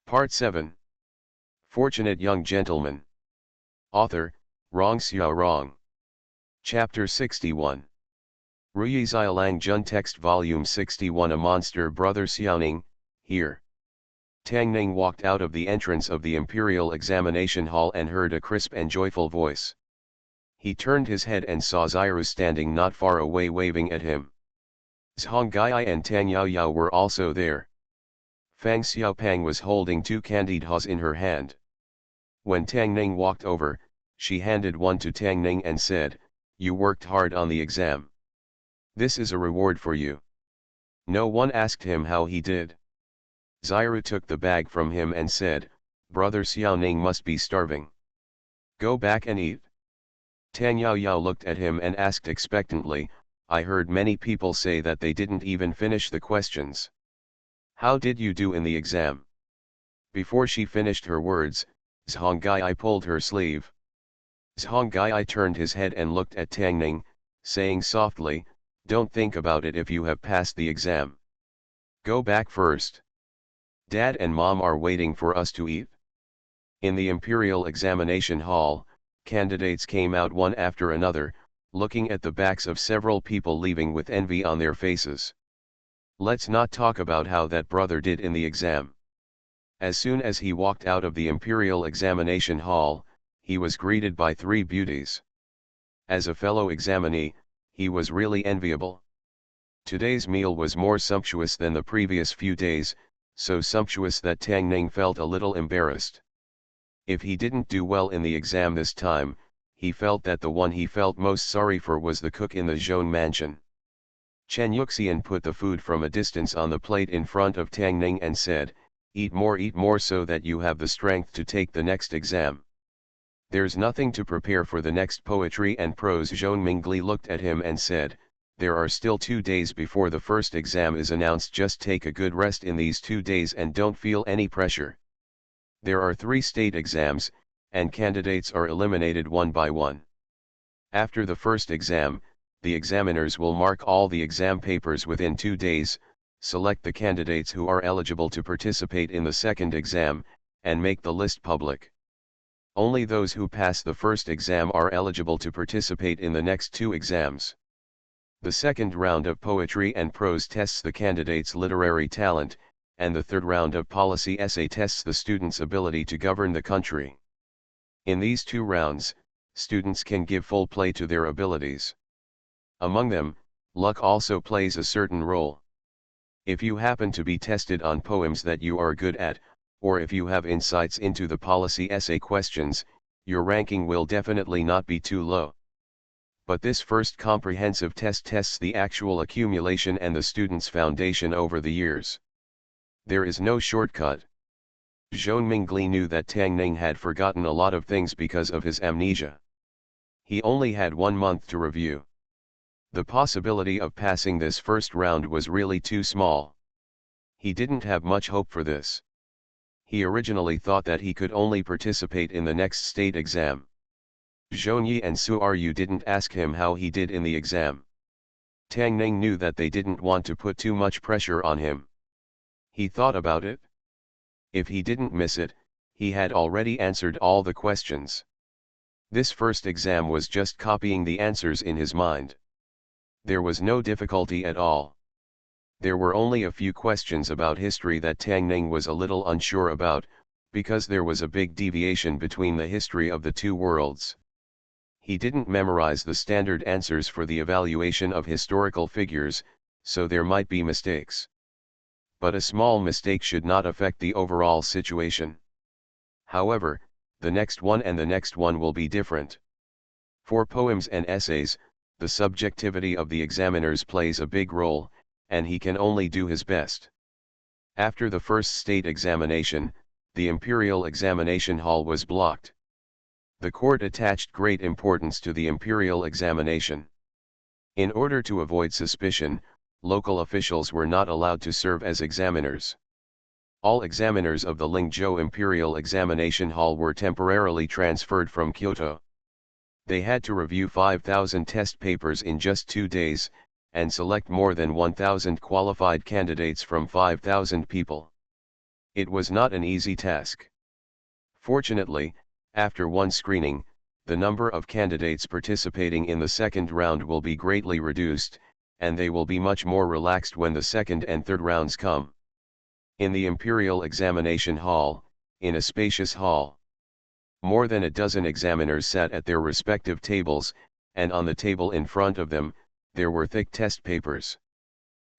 Part 7. Fortunate Young Gentleman. Author, Rong Xiao Rong. Chapter 61. Ruyi Xiaolang Jun Text Volume 61. A Monster Brother Xiaoning, here. Tang Ning walked out of the entrance of the Imperial Examination Hall and heard a crisp and joyful voice. He turned his head and saw Xiru standing not far away waving at him. Zhong Gai and Tang Yaoyao were also there. Fang Xiaopang was holding two candidates in her hand. When Tang Ning walked over, she handed one to Tang Ning and said, "You worked hard on the exam. This is a reward for you." No one asked him how he did. Xiru took the bag from him and said, "Brother Xiaoning must be starving. Go back and eat." Tang Yaoyao looked at him and asked expectantly, "I heard many people say that they didn't even finish the questions. How did you do in the exam?" Before she finished her words, Zhong Gai pulled her sleeve. Zhong Gai turned his head and looked at Tang Ning, saying softly, "Don't think about it if you have passed the exam. Go back first. Dad and Mom are waiting for us to eat." In the Imperial Examination Hall, candidates came out one after another, looking at the backs of several people leaving with envy on their faces. Let's not talk about how that brother did in the exam. As soon as he walked out of the Imperial Examination Hall, he was greeted by three beauties. As a fellow examinee, he was really enviable. Today's meal was more sumptuous than the previous few days, so sumptuous that Tang Ning felt a little embarrassed. If he didn't do well in the exam this time, he felt that the one he felt most sorry for was the cook in the Zhone mansion. Chen Yuxian put the food from a distance on the plate in front of Tang Ning and said, eat more so that you have the strength to take the next exam. There's nothing to prepare for the next poetry and prose." Zhone Mingli looked at him and said, "There are still 2 days before the first exam is announced. Just take a good rest in these 2 days and don't feel any pressure. There are 3 state exams, and candidates are eliminated one by one. After the first exam, the examiners will mark all the exam papers within 2 days, select the candidates who are eligible to participate in the second exam, and make the list public. Only those who pass the first exam are eligible to participate in the next 2 exams. The second round of poetry and prose tests the candidate's literary talent, and the third round of policy essay tests the student's ability to govern the country. In these 2 rounds, students can give full play to their abilities. Among them, luck also plays a certain role. If you happen to be tested on poems that you are good at, or if you have insights into the policy essay questions, your ranking will definitely not be too low. But this first comprehensive test tests the actual accumulation and the student's foundation over the years. There is no shortcut. Zhone Mingli knew that Tang Ning had forgotten a lot of things because of his amnesia. He only had 1 month to review. The possibility of passing this first round was really too small. He didn't have much hope for this. He originally thought that he could only participate in the next state exam. Zhongyi and Su Ru didn't ask him how he did in the exam. Tang Ning knew that they didn't want to put too much pressure on him. He thought about it. If he didn't miss it, he had already answered all the questions. This first exam was just copying the answers in his mind. There was no difficulty at all. There were only a few questions about history that Tang Ning was a little unsure about, because there was a big deviation between the history of the 2 worlds. He didn't memorize the standard answers for the evaluation of historical figures, so there might be mistakes. But a small mistake should not affect the overall situation. However, the next one and the next one will be different. For poems and essays, the subjectivity of the examiners plays a big role, and he can only do his best. After the first state examination, the Imperial Examination Hall was blocked. The court attached great importance to the Imperial examination. In order to avoid suspicion, local officials were not allowed to serve as examiners. All examiners of the Lingzhou Imperial Examination Hall were temporarily transferred from Kyoto. They had to review 5,000 test papers in just 2 days, and select more than 1,000 qualified candidates from 5,000 people. It was not an easy task. Fortunately, after one screening, the number of candidates participating in the second round will be greatly reduced, and they will be much more relaxed when the second and third rounds come. In the Imperial Examination Hall, in a spacious hall, more than a dozen examiners sat at their respective tables, and on the table in front of them, there were thick test papers.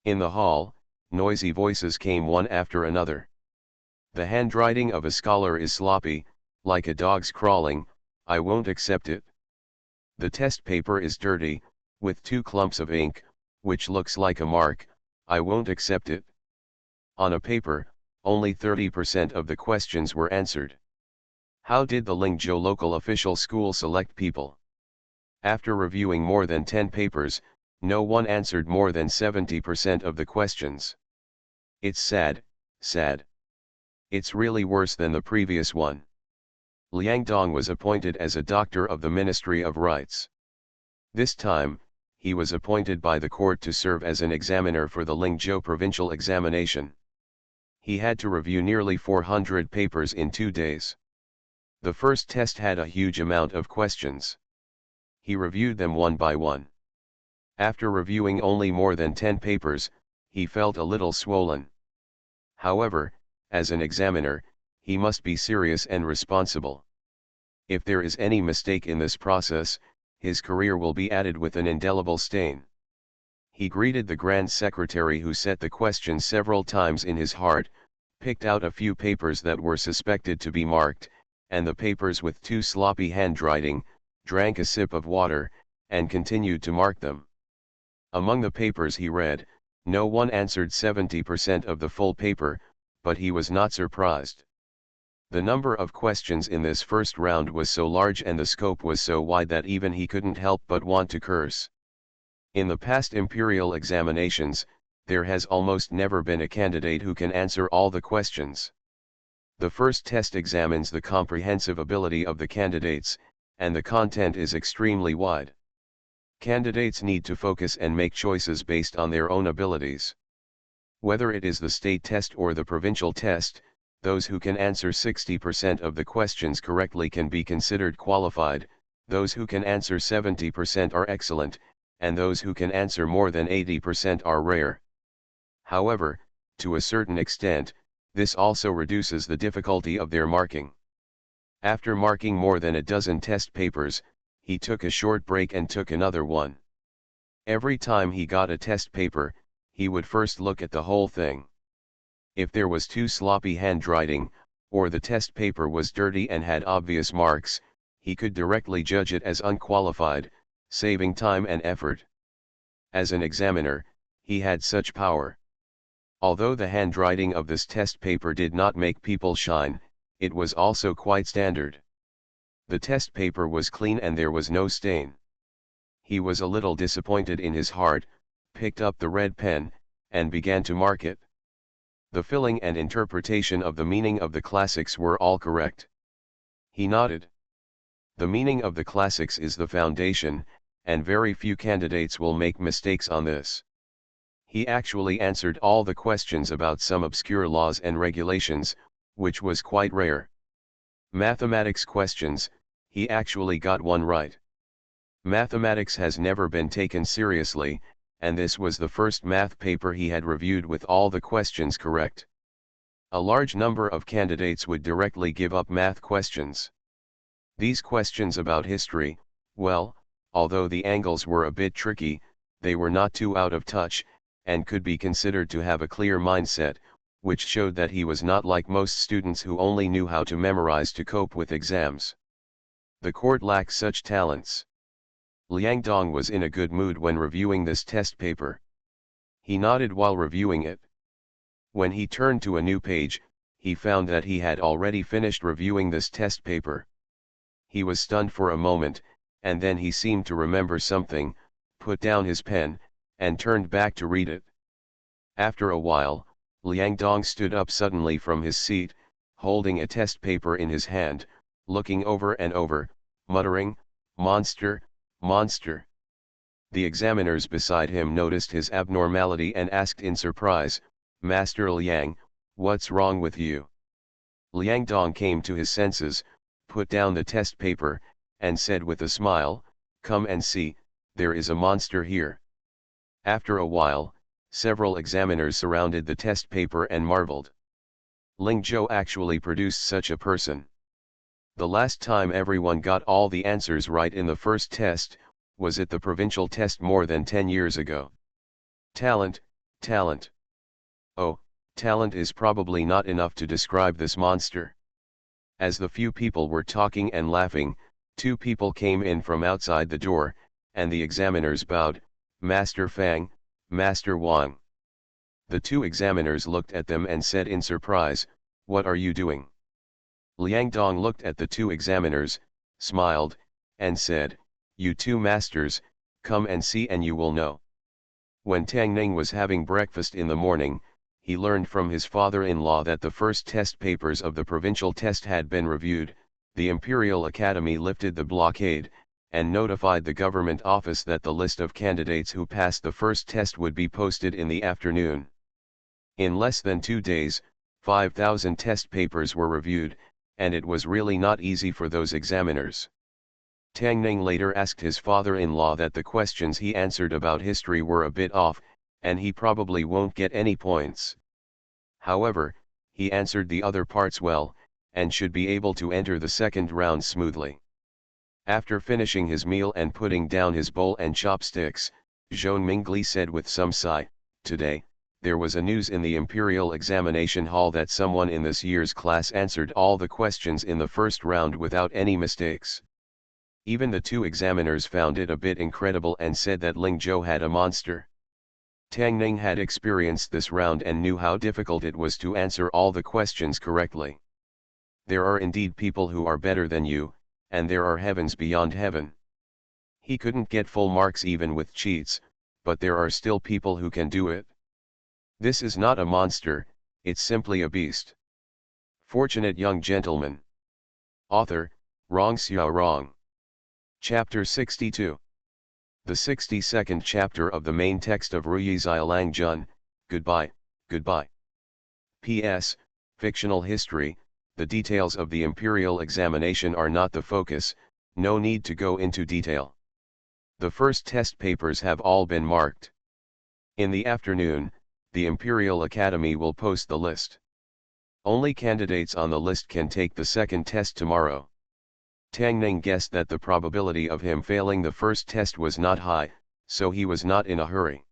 In the hall, noisy voices came one after another. The handwriting of a scholar is sloppy, like a dog's crawling, I won't accept it. The test paper is dirty, with 2 clumps of ink, which looks like a mark, I won't accept it. On a paper, only 30% of the questions were answered. How did the Lingzhou local official school select people? After reviewing more than 10 papers, no one answered more than 70% of the questions. It's sad, sad. It's really worse than the previous one. Liang Dong was appointed as a doctor of the Ministry of Rights. This time, he was appointed by the court to serve as an examiner for the Lingzhou provincial examination. He had to review nearly 400 papers in 2 days. The first test had a huge amount of questions. He reviewed them one by one. After reviewing only more than 10 papers, he felt a little swollen. However, as an examiner, he must be serious and responsible. If there is any mistake in this process, his career will be added with an indelible stain. He greeted the Grand Secretary, who set the question several times in his heart, picked out a few papers that were suspected to be marked, and the papers with too sloppy handwriting, drank a sip of water, and continued to mark them. Among the papers he read, no one answered 70% of the full paper, but he was not surprised. The number of questions in this first round was so large and the scope was so wide that even he couldn't help but want to curse. In the past imperial examinations, there has almost never been a candidate who can answer all the questions. The first test examines the comprehensive ability of the candidates, and the content is extremely wide. Candidates need to focus and make choices based on their own abilities. Whether it is the state test or the provincial test, those who can answer 60% of the questions correctly can be considered qualified, those who can answer 70% are excellent, and those who can answer more than 80% are rare. However, to a certain extent, this also reduces the difficulty of their marking. After marking more than a dozen test papers, he took a short break and took another one. Every time he got a test paper, he would first look at the whole thing. If there was too sloppy handwriting, or the test paper was dirty and had obvious marks, he could directly judge it as unqualified, saving time and effort. As an examiner, he had such power. Although the handwriting of this test paper did not make people shine, it was also quite standard. The test paper was clean and there was no stain. He was a little disappointed in his heart, picked up the red pen, and began to mark it. The filling and interpretation of the meaning of the classics were all correct. He nodded. The meaning of the classics is the foundation, and very few candidates will make mistakes on this. He actually answered all the questions about some obscure laws and regulations, which was quite rare. Mathematics questions, he actually got one right. Mathematics has never been taken seriously, and this was the first math paper he had reviewed with all the questions correct. A large number of candidates would directly give up math questions. These questions about history, well, although the angles were a bit tricky, they were not too out of touch, and could be considered to have a clear mindset, which showed that he was not like most students who only knew how to memorize to cope with exams. The court lacks such talents. Liang Dong was in a good mood when reviewing this test paper. He nodded while reviewing it. When he turned to a new page, he found that he had already finished reviewing this test paper. He was stunned for a moment, and then he seemed to remember something, put down his pen, and turned back to read it. After a while, Liang Dong stood up suddenly from his seat, holding a test paper in his hand, looking over and over, muttering, "Monster, monster." The examiners beside him noticed his abnormality and asked in surprise, "Master Liang, What's wrong with you? Liang Dong came to his senses, put down the test paper, and said with a smile, "Come and see, there is a monster here." After a while, several examiners surrounded the test paper and marveled. Ling Zhou actually produced such a person. The last time everyone got all the answers right in the first test, was at the provincial test more than 10 years ago. Talent, talent. Oh, talent is probably not enough to describe this monster. As the few people were talking and laughing, two people came in from outside the door, and the examiners bowed, "Master Fang, Master Wang." The two examiners looked at them and said in surprise, "What are you doing?" Liang Dong looked at the two examiners, smiled, and said, "You two masters, come and see and you will know." When Tang Ning was having breakfast in the morning, he learned from his father-in-law that the first test papers of the provincial test had been reviewed. The Imperial Academy lifted the blockade, and notified the government office that the list of candidates who passed the first test would be posted in the afternoon. In less than 2 days, 5,000 test papers were reviewed, and it was really not easy for those examiners. Tang Ning later asked his father-in-law that the questions he answered about history were a bit off, and he probably won't get any points. However, he answered the other parts well, and should be able to enter the second round smoothly. After finishing his meal and putting down his bowl and chopsticks, Zhou Mingli said with some sigh, "Today, there was a news in the Imperial Examination Hall that someone in this year's class answered all the questions in the first round without any mistakes." Even the two examiners found it a bit incredible and said that Ling Zhou had a monster. Tang Ning had experienced this round and knew how difficult it was to answer all the questions correctly. There are indeed people who are better than you, and there are heavens beyond heaven. He couldn't get full marks even with cheats, but there are still people who can do it. This is not a monster, it's simply a beast. Fortunate young gentleman. Author, Rong Xiao Rong. Chapter 62. The 62nd chapter of the main text of Ruyi Xiaolang Jun, Goodbye, Goodbye. P.S. Fictional history, the details of the imperial examination are not the focus, no need to go into detail. The first test papers have all been marked. In the afternoon, the Imperial Academy will post the list. Only candidates on the list can take the second test tomorrow. Tang Ning guessed that the probability of him failing the first test was not high, so he was not in a hurry.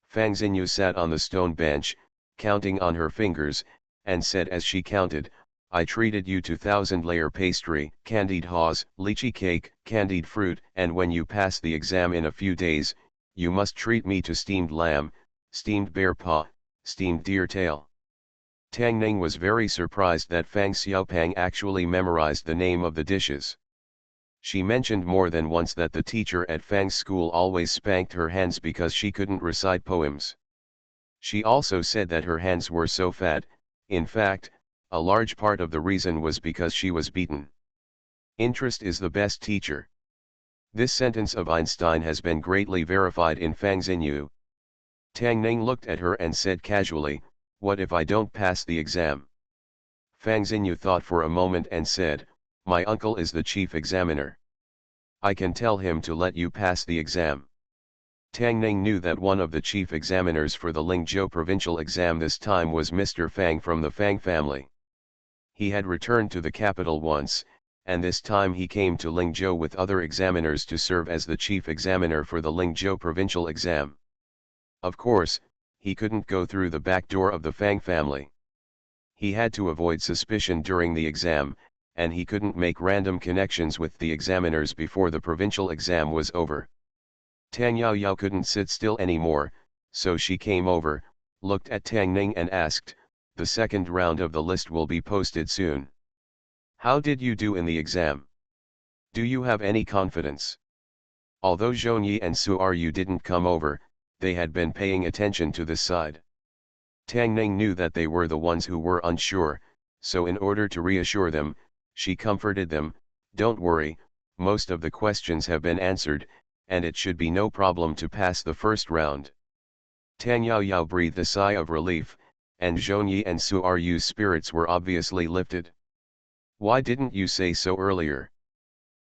Fang Xinyu sat on the stone bench, counting on her fingers, and said as she counted, "I treated you to 1,000-layer pastry, candied haws, lychee cake, candied fruit, and when you pass the exam in a few days, you must treat me to steamed lamb, steamed bear paw, steamed deer tail." Tang Ning was very surprised that Fang Xiaopang actually memorized the name of the dishes. She mentioned more than once that the teacher at Fang's school always spanked her hands because she couldn't recite poems. She also said that her hands were so fat, in fact, a large part of the reason was because she was beaten. Interest is the best teacher. This sentence of Einstein has been greatly verified in Fang Xinyu. Tang Ning looked at her and said casually, "What if I don't pass the exam?" Fang Xinyu thought for a moment and said, "My uncle is the chief examiner. I can tell him to let you pass the exam." Tang Ning knew that one of the chief examiners for the Lingzhou provincial exam this time was Mr. Fang from the Fang family. He had returned to the capital once, and this time he came to Lingzhou with other examiners to serve as the chief examiner for the Lingzhou provincial exam. Of course, he couldn't go through the back door of the Fang family. He had to avoid suspicion during the exam, and he couldn't make random connections with the examiners before the provincial exam was over. Tang Yaoyao couldn't sit still anymore, so she came over, looked at Tang Ning and asked, "The second round of the list will be posted soon. How did you do in the exam? Do you have any confidence?" Although Zhongyi and Su Ryu didn't come over, they had been paying attention to this side. Tang Ning knew that they were the ones who were unsure, so in order to reassure them, she comforted them, "Don't worry, most of the questions have been answered, and it should be no problem to pass the first round." Tang Yaoyao breathed a sigh of relief, and Zhongyi and Su Ru's spirits were obviously lifted. Why didn't you say so earlier?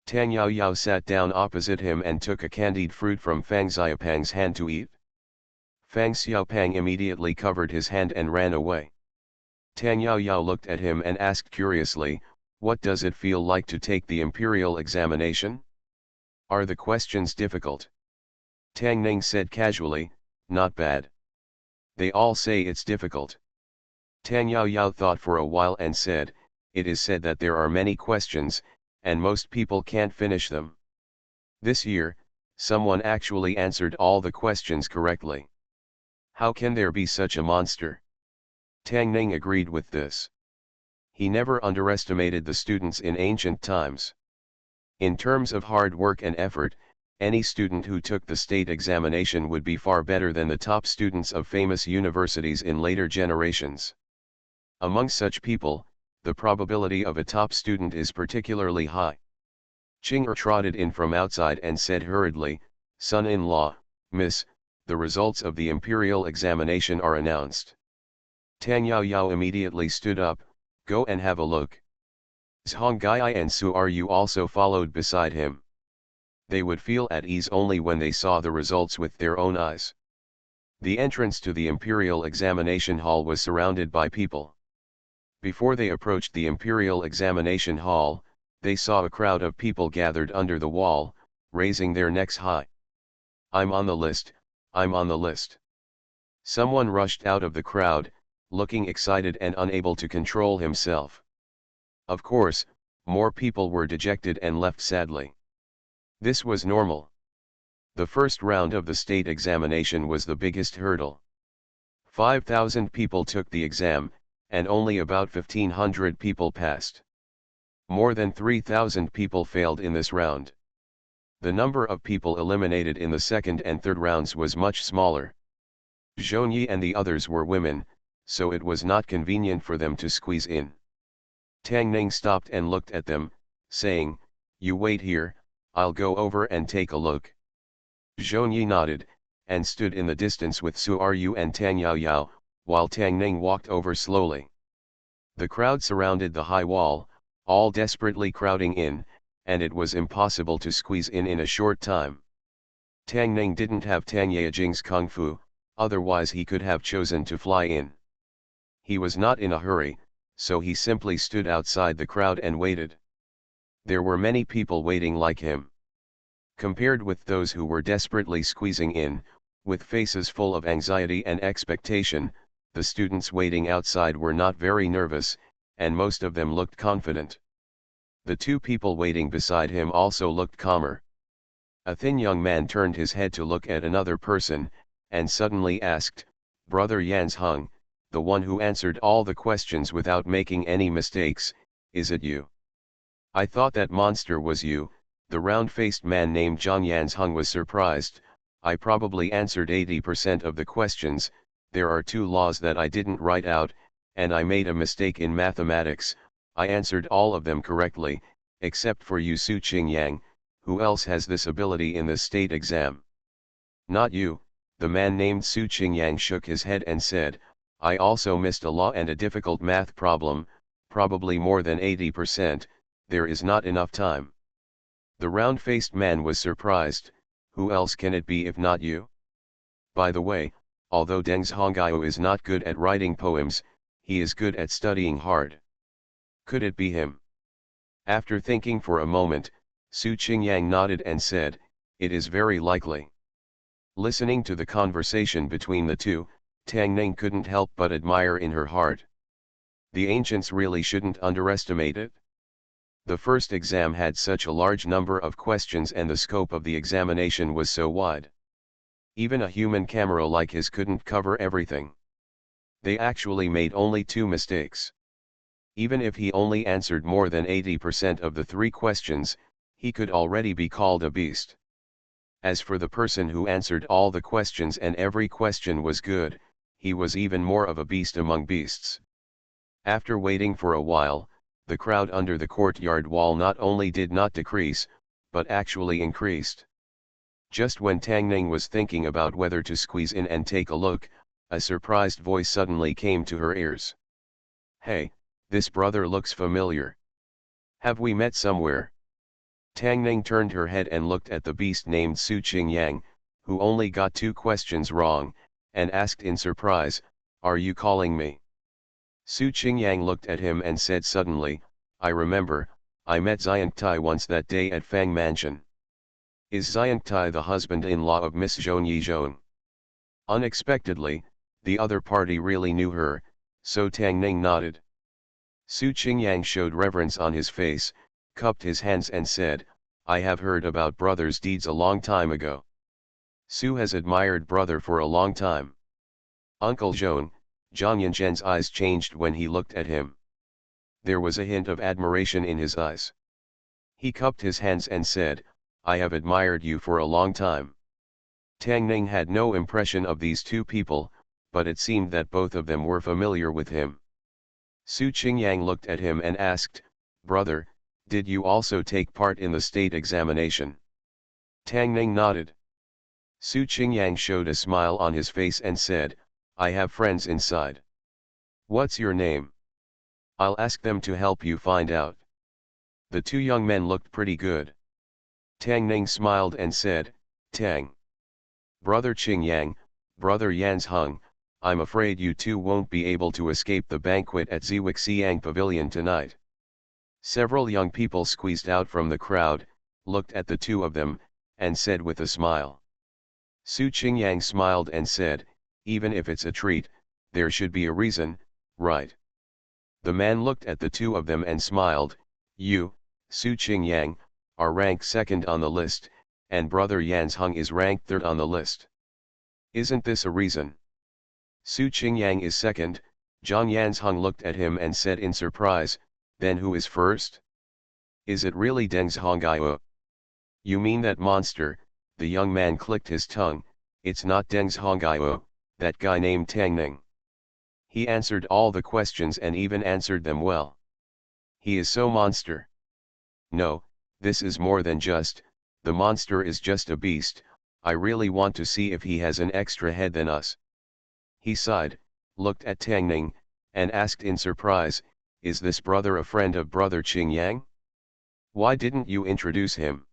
Tang Yaoyao sat down opposite him and took a candied fruit from Fang Xiaopang's hand to eat. Fang Xiaopang immediately covered his hand and ran away. Tang Yaoyao looked at him and asked curiously, "What does it feel like to take the imperial examination? Are the questions difficult?" Tang Ning said casually, "Not bad. They all say it's difficult." Tang Yaoyao thought for a while and said, "It is said that there are many questions, and most people can't finish them. This year, someone actually answered all the questions correctly. How can there be such a monster?" Tang Ning agreed with this. He never underestimated the students in ancient times. In terms of hard work and effort, any student who took the state examination would be far better than the top students of famous universities in later generations. Among such people, the probability of a top student is particularly high. Qing trotted in from outside and said hurriedly, "Son-in-law, miss, the results of the imperial examination are announced." Tang Yaoyao immediately stood up, "Go and have a look." Zhongyi and Su Ru also followed beside him. They would feel at ease only when they saw the results with their own eyes. The entrance to the imperial examination hall was surrounded by people. Before they approached the imperial examination hall, they saw a crowd of people gathered under the wall, raising their necks high. "I'm on the list, I'm on the list." Someone rushed out of the crowd, looking excited and unable to control himself. Of course, more people were dejected and left sadly. This was normal. The first round of the state examination was the biggest hurdle. 5,000 people took the exam, and only about 1,500 people passed. More than 3,000 people failed in this round. The number of people eliminated in the second and third rounds was much smaller. Zhongyi and the others were women, so it was not convenient for them to squeeze in. Tang Ning stopped and looked at them, saying, "You wait here, I'll go over and take a look." Zhongyi nodded, and stood in the distance with Su Ru and Tang Yaoyao, while Tang Ning walked over slowly. The crowd surrounded the high wall, all desperately crowding in, and it was impossible to squeeze in a short time. Tang Ning didn't have Tang Yejing's kung fu, otherwise he could have chosen to fly in. He was not in a hurry, so he simply stood outside the crowd and waited. There were many people waiting like him. Compared with those who were desperately squeezing in, with faces full of anxiety and expectation, the students waiting outside were not very nervous, and most of them looked confident. The two people waiting beside him also looked calmer. A thin young man turned his head to look at another person, and suddenly asked, "Brother Yanzheng, the one who answered all the questions without making any mistakes, is it you?" "I thought that monster was you." The round-faced man named Zhang Yanzheng was surprised. "I probably answered 80% of the questions. There are 2 laws that I didn't write out, and I made a mistake in mathematics. I answered all of them correctly, except for you, Su Qingyang. Who else has this ability in the state exam?" "Not you." The man named Su Qingyang shook his head and said, "I also missed a law and a difficult math problem, probably more than 80%, there is not enough time." The round-faced man was surprised. "Who else can it be if not you? By the way, although Deng Zhongyu is not good at writing poems, he is good at studying hard. Could it be him?" After thinking for a moment, Su Qingyang nodded and said, "It is very likely." Listening to the conversation between the two, Tang Ning couldn't help but admire in her heart. The ancients really shouldn't underestimate it. The first exam had such a large number of questions and the scope of the examination was so wide. Even a human camera like his couldn't cover everything. They actually made only 2 mistakes. Even if he only answered more than 80% of the 3 questions, he could already be called a beast. As for the person who answered all the questions and every question was good, he was even more of a beast among beasts. After waiting for a while, the crowd under the courtyard wall not only did not decrease, but actually increased. Just when Tang Ning was thinking about whether to squeeze in and take a look, a surprised voice suddenly came to her ears. Hey, this brother looks familiar. Have we met somewhere? Tang Ning turned her head and looked at the beast named Su Qingyang, who only got 2 questions wrong, and asked in surprise, "Are you calling me?" Su Qingyang looked at him and said suddenly, "I remember, I met Xiangtai once that day at Fang Mansion. Is Xiangtai the husband-in-law of Miss Zhong Yizhong?" Unexpectedly, the other party really knew her, so Tang Ning nodded. Su Qingyang showed reverence on his face, cupped his hands and said, "I have heard about brother's deeds a long time ago. Su has admired brother for a long time." Uncle Zhong, Zhang Yanzhen's eyes changed when he looked at him. There was a hint of admiration in his eyes. He cupped his hands and said, "I have admired you for a long time." Tang Ning had no impression of these 2 people, but it seemed that both of them were familiar with him. Su Qingyang looked at him and asked, "Brother, did you also take part in the state examination?" Tang Ning nodded. Su Qingyang showed a smile on his face and said, "I have friends inside. What's your name? I'll ask them to help you find out." The 2 young men looked pretty good. Tang Ning smiled and said, "Tang. Brother Qingyang, brother Yanzheng, I'm afraid you 2 won't be able to escape the banquet at Ziwixiang Pavilion tonight." Several young people squeezed out from the crowd, looked at the 2 of them, and said with a smile. Su Qingyang smiled and said, "Even if it's a treat, there should be a reason, right?" The man looked at the 2 of them and smiled. "You, Su Qingyang, are ranked 2nd on the list, and brother Yanzheng is ranked 3rd on the list. Isn't this a reason?" Su Qingyang is 2nd, Zhang Yanzheng looked at him and said in surprise, "Then who is 1st? Is it really Deng Zhongyao?" "You mean that monster?" The young man clicked his tongue. "It's not Deng Zhongyao, that guy named Tang Ning. He answered all the questions and even answered them well. He is so monster." "No, this is more than just, the monster is just a beast. I really want to see if he has an extra head than us." He sighed, looked at Tang Ning, and asked in surprise, "Is this brother a friend of brother Qingyang? Why didn't you introduce him?"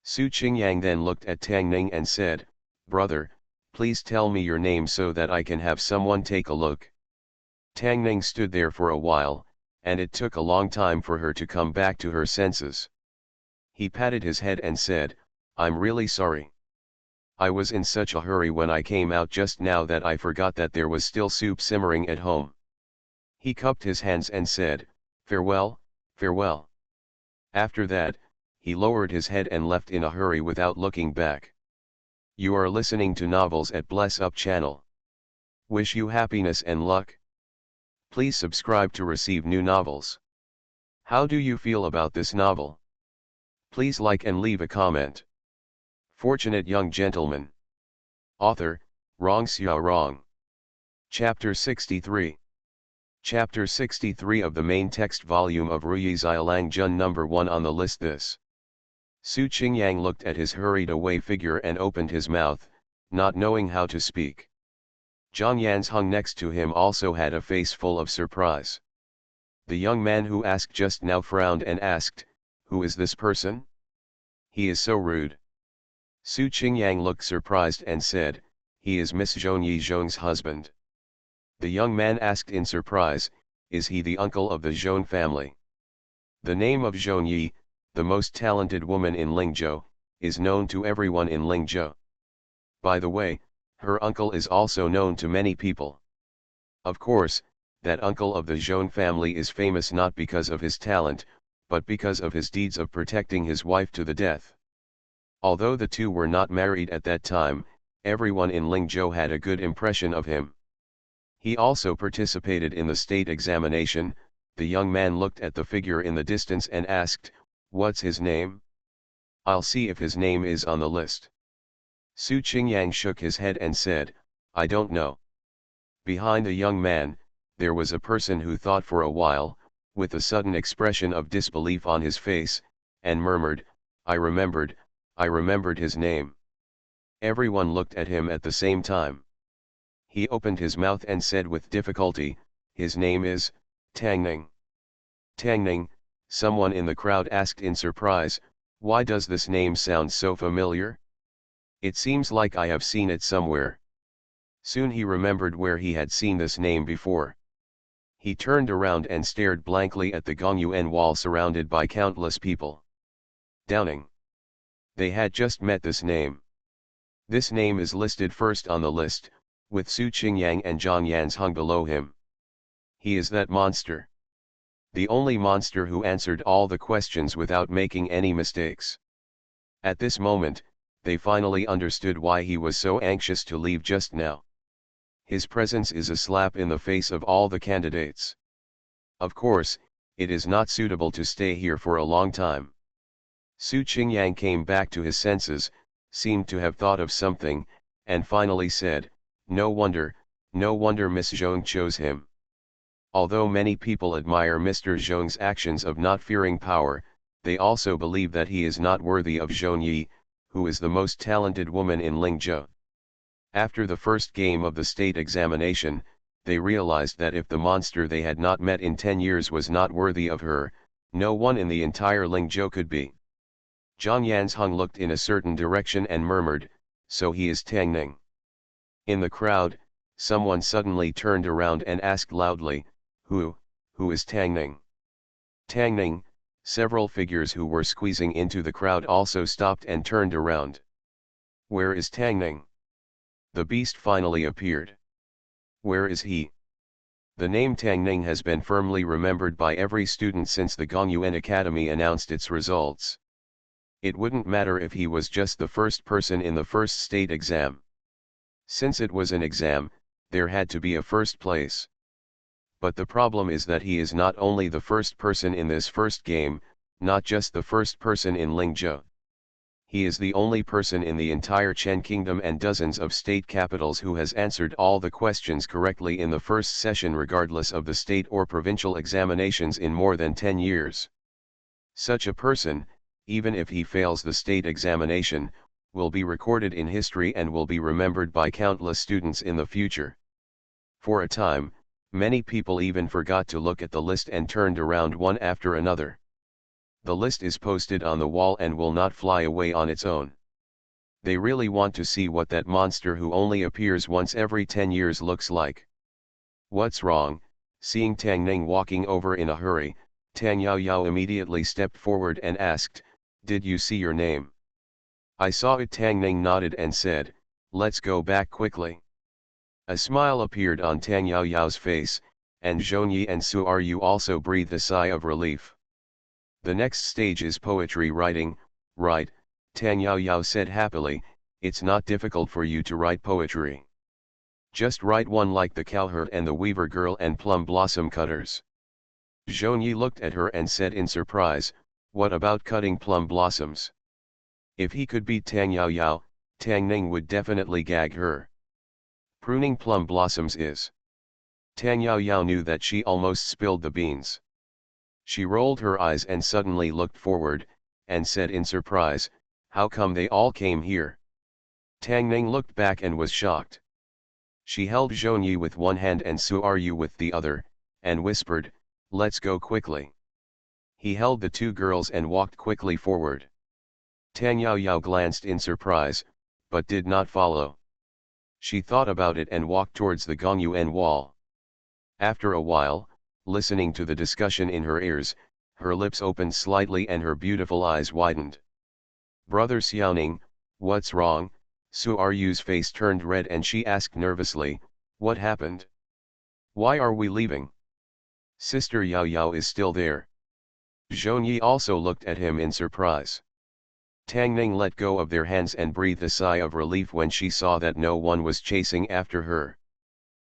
Su Qingyang then looked at Tang Ning and said, "Brother, please tell me your name so that I can have someone take a look." Tang Ning stood there for a while, and it took a long time for her to come back to her senses. He patted his head and said, "I'm really sorry. I was in such a hurry when I came out just now that I forgot that there was still soup simmering at home." He cupped his hands and said, "Farewell, farewell." After that, he lowered his head and left in a hurry without looking back. You are listening to Novels at Bless Up channel. Wish you happiness and luck. Please subscribe to receive new novels. How do you feel about this novel? Please like and leave a comment. Fortunate Young Gentleman. Author, Rong Xiao Rong. Chapter 63. Chapter 63 of the main text volume of Ruyi Xiaolang Jun number 1 on the list. This. Su Qingyang looked at his hurried away figure and opened his mouth, not knowing how to speak. Zhang Yanzheng next to him also had a face full of surprise. The young man who asked just now frowned and asked, "Who is this person? He is so rude." Su Qingyang looked surprised and said, "He is Miss Zhong Yizhong's husband." The young man asked in surprise, "Is he the uncle of the Zhong family?" The name of Zhong Yi, the most talented woman in Lingzhou, is known to everyone in Lingzhou. By the way, her uncle is also known to many people. Of course, that uncle of the Zhong family is famous not because of his talent, but because of his deeds of protecting his wife to the death. Although the 2 were not married at that time, everyone in Lingzhou had a good impression of him. He also participated in the state examination. The young man looked at the figure in the distance and asked, "What's his name? I'll see if his name is on the list." Su Qingyang shook his head and said, "I don't know." Behind the young man, there was a person who thought for a while, with a sudden expression of disbelief on his face, and murmured, I remembered his name." Everyone looked at him at the same time. He opened his mouth and said with difficulty, "His name is Tangning." Tangning, someone in the crowd asked in surprise, "Why does this name sound so familiar? It seems like I have seen it somewhere." Soon he remembered where he had seen this name before. He turned around and stared blankly at the Gongyuan wall surrounded by countless people. Downing. They had just met this name. This name is listed first on the list, with Su Qingyang and Zhang Yan's hung below him. He is that monster. The only monster who answered all the questions without making any mistakes. At this moment, they finally understood why he was so anxious to leave just now. His presence is a slap in the face of all the candidates. Of course, it is not suitable to stay here for a long time. Su Qingyang came back to his senses, seemed to have thought of something, and finally said, no wonder Miss Zhong chose him. Although many people admire Mr. Zhong's actions of not fearing power, they also believe that he is not worthy of Zhong Yi, who is the most talented woman in Lingzhou. After the first game of the state examination, they realized that if the monster they had not met in 10 years was not worthy of her, no one in the entire Lingzhou could be. Zhang Yanzheng looked in a certain direction and murmured, "So he is Tangning." In the crowd, someone suddenly turned around and asked loudly, Who is Tangning?" Tangning. Several figures who were squeezing into the crowd also stopped and turned around. "Where is Tangning?" The beast finally appeared. "Where is he?" The name Tangning has been firmly remembered by every student since the Gongyuan Academy announced its results. It wouldn't matter if he was just the first person in the first state exam. Since it was an exam, there had to be a first place. But the problem is that he is not only the first person in this first game, not just the first person in Lingzhou. He is the only person in the entire Chen Kingdom and dozens of state capitals who has answered all the questions correctly in the first session regardless of the state or provincial examinations in more than 10 years. Such a person, even if he fails the state examination, will be recorded in history and will be remembered by countless students in the future. For a time, many people even forgot to look at the list and turned around one after another. The list is posted on the wall and will not fly away on its own. They really want to see what that monster who only appears once every 10 years looks like. What's wrong? Seeing Tangning walking over in a hurry, Tang Yaoyao immediately stepped forward and asked, "Did you see your name?" "I saw it." Tangning nodded and said, "Let's go back quickly." A smile appeared on Tang Yaoyao's face, and Zhongyi and Su Ryu also breathed a sigh of relief. "The next stage is poetry writing, right?" Tang Yaoyao said happily. "It's not difficult for you to write poetry. Just write one like the cowherd and the weaver girl and plum blossom cutters." Zhongyi looked at her and said in surprise, "What about cutting plum blossoms?" If he could beat Tang Yaoyao, Tangning would definitely gag her. Pruning plum blossoms is. Tang Yaoyao knew that she almost spilled the beans. She rolled her eyes and suddenly looked forward, and said in surprise, "How come they all came here?" Tangning looked back and was shocked. She held Zhongyi with one hand and Su Ryu with the other, and whispered, "Let's go quickly." He held the two girls and walked quickly forward. Tang Yaoyao glanced in surprise, but did not follow. She thought about it and walked towards the Gongyuan wall. After a while, listening to the discussion in her ears, her lips opened slightly and her beautiful eyes widened. "Brother Xiaoning, what's wrong?" Su Ryu's face turned red and she asked nervously, "What happened? Why are we leaving? Sister Yao Yao is still there." Zhongyi also looked at him in surprise. Tangning let go of their hands and breathed a sigh of relief when she saw that no one was chasing after her.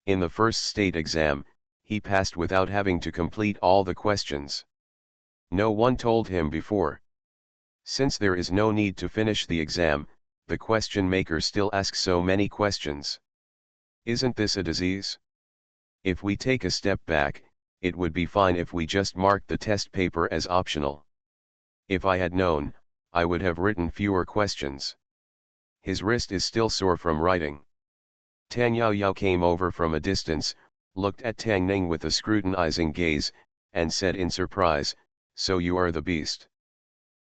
In the first state exam, he passed without having to complete all the questions. No one told him before. Since there is no need to finish the exam, the question maker still asks so many questions. Isn't this a disease? If we take a step back, it would be fine if we just marked the test paper as optional. If I had known, I would have written fewer questions. His wrist is still sore from writing. Tang Yao Yao came over from a distance, looked at Tang Ning with a scrutinizing gaze, and said in surprise, "So you are the beast."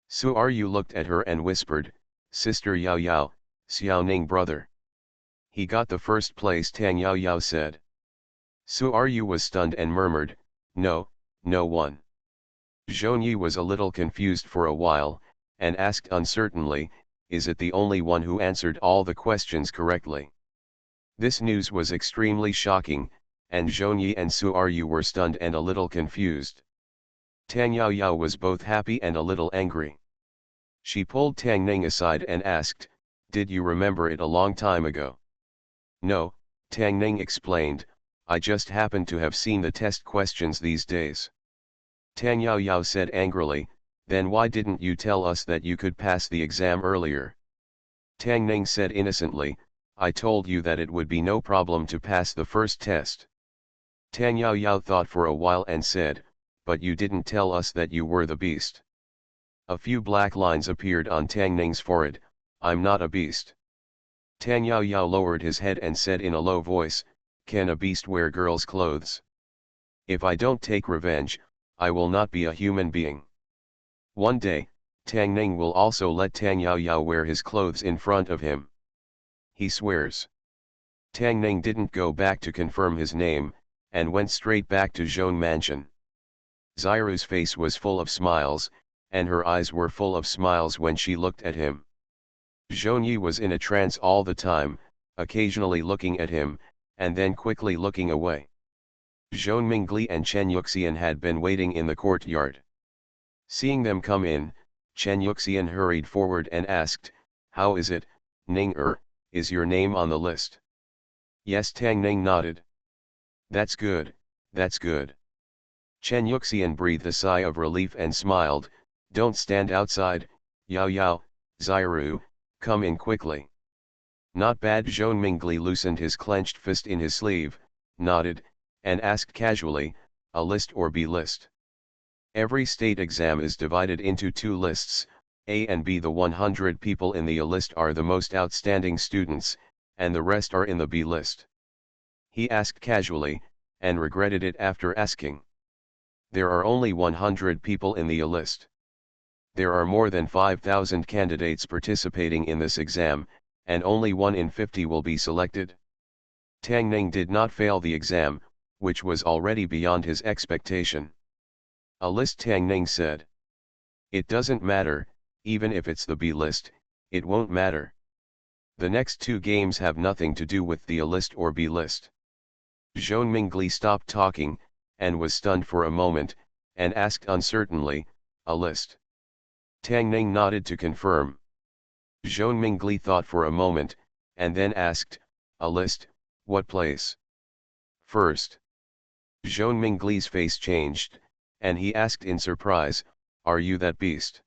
Su Are You looked at her and whispered, "Sister Yao Yao, Xiao Ning brother." "He got the first place," Tang Yao Yao said. Su Are You was stunned and murmured, "No, no one." Zhou Yi was a little confused for a while, and asked uncertainly, "Is it the only one who answered all the questions correctly?" This news was extremely shocking, and Zhou Yi and Su Are You were stunned and a little confused. Tang Yao Yao was both happy and a little angry. She pulled Tang Ning aside and asked, "Did you remember it a long time ago?" "No," Tang Ning explained, "I just happened to have seen the test questions these days." Tang Yao Yao said angrily, "Then why didn't you tell us that you could pass the exam earlier?" Tang Ning said innocently, "I told you that it would be no problem to pass the first test." Tang Yao Yao thought for a while and said, "But you didn't tell us that you were the beast." A few black lines appeared on Tang Ning's forehead. "I'm not a beast." Tang Yao Yao lowered his head and said in a low voice, "Can a beast wear girls' clothes? If I don't take revenge, I will not be a human being." One day, Tang Ning will also let Tang Yao Yao wear his clothes in front of him. He swears. Tang Ning didn't go back to confirm his name, and went straight back to Zhong Mansion. Xiru's face was full of smiles, and her eyes were full of smiles when she looked at him. Zhong Yi was in a trance all the time, occasionally looking at him, and then quickly looking away. Zhong Mingli and Chen Yuxian had been waiting in the courtyard. Seeing them come in, Chen Yuxian hurried forward and asked, "How is it, Ning is your name on the list?" "Yes," Tang Ning nodded. "That's good, that's good." Chen Yuxian breathed a sigh of relief and smiled, "Don't stand outside, Yao Yao, Xiru, come in quickly." "Not bad." Zhong Mingli loosened his clenched fist in his sleeve, nodded, and asked casually, "A list or B list?" Every state exam is divided into two lists, A and B. The 100 people in the A list are the most outstanding students, and the rest are in the B list. He asked casually, and regretted it after asking. There are only 100 people in the A list. There are more than 5,000 candidates participating in this exam, and only 1 in 50 will be selected. Tang Ning did not fail the exam, which was already beyond his expectation. "A list," Tang Ning said. "It doesn't matter, even if it's the B list, it won't matter. The next two games have nothing to do with the A list or B list." Zhong Mingli stopped talking, and was stunned for a moment, and asked uncertainly, "A list?" Tang Ning nodded to confirm. Zhong Mingli thought for a moment, and then asked, "A list, what place?" "First." Zhong Mingli's face changed, and he asked in surprise, "Are you that beast?"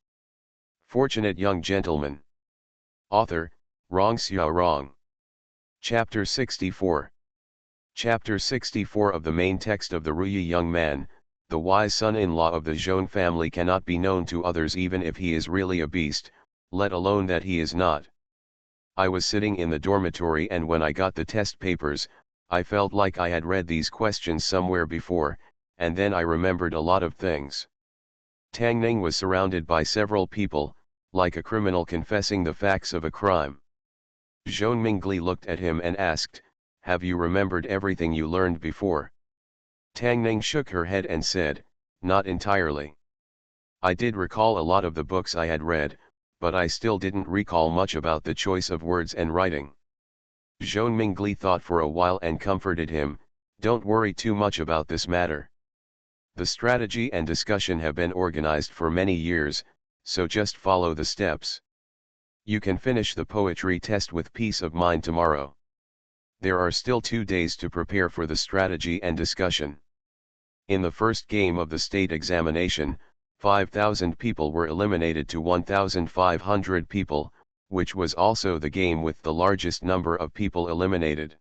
Fortunate young gentleman. Author, Rong Xiao Rong. Chapter 64. Chapter 64 of the main text of the Ruyi young man, the wise son-in-law of the Zhong family cannot be known to others even if he is really a beast, let alone that he is not. I was sitting in the dormitory and when I got the test papers, I felt like I had read these questions somewhere before, and then I remembered a lot of things. Tang Ning was surrounded by several people, like a criminal confessing the facts of a crime. Zhong Mingli looked at him and asked, "Have you remembered everything you learned before?" Tang Ning shook her head and said, "Not entirely. I did recall a lot of the books I had read, but I still didn't recall much about the choice of words and writing." Zhong Mingli thought for a while and comforted him, "Don't worry too much about this matter. The strategy and discussion have been organized for many years, so just follow the steps. You can finish the poetry test with peace of mind tomorrow. There are still 2 days to prepare for the strategy and discussion." In the first game of the state examination, 5,000 people were eliminated to 1,500 people, which was also the game with the largest number of people eliminated.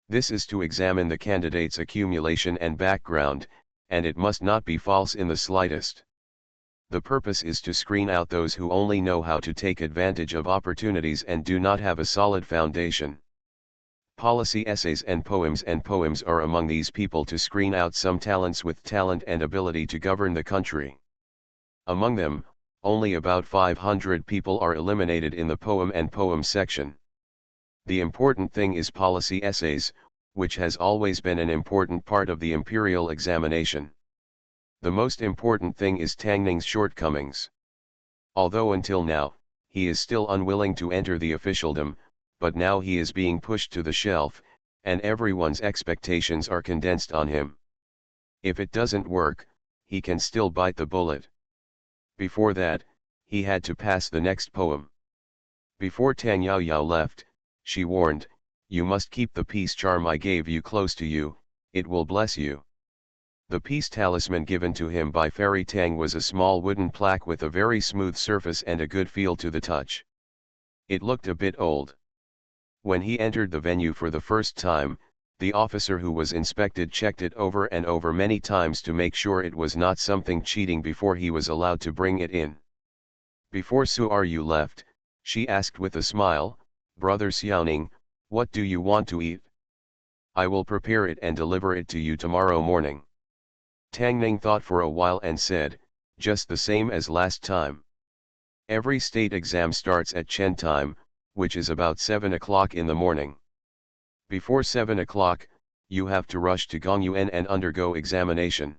This is to examine the candidate's accumulation and background, and it must not be false in the slightest. The purpose is to screen out those who only know how to take advantage of opportunities and do not have a solid foundation. Policy essays and poems are among these people to screen out some talents with talent and ability to govern the country. Among them, only about 500 people are eliminated in the poem section. The important thing is policy essays, which has always been an important part of the imperial examination. The most important thing is Tang Ning's shortcomings. Although until now, he is still unwilling to enter the officialdom, but now he is being pushed to the shelf, and everyone's expectations are condensed on him. If it doesn't work, he can still bite the bullet. Before that, he had to pass the next poem. Before Tang Yaoyao left, she warned, "You must keep the peace charm I gave you close to you, it will bless you." The peace talisman given to him by Fairy Tang was a small wooden plaque with a very smooth surface and a good feel to the touch. It looked a bit old. When he entered the venue for the first time, the officer who was inspected checked it over and over many times to make sure it was not something cheating before he was allowed to bring it in. Before Su Yu left, she asked with a smile, "Brother Xiaoning, what do you want to eat? I will prepare it and deliver it to you tomorrow morning." Tang Ning thought for a while and said, "Just the same as last time." Every state exam starts at Chen time, which is about 7 o'clock in the morning. Before 7 o'clock, you have to rush to Gongyuan and undergo examination.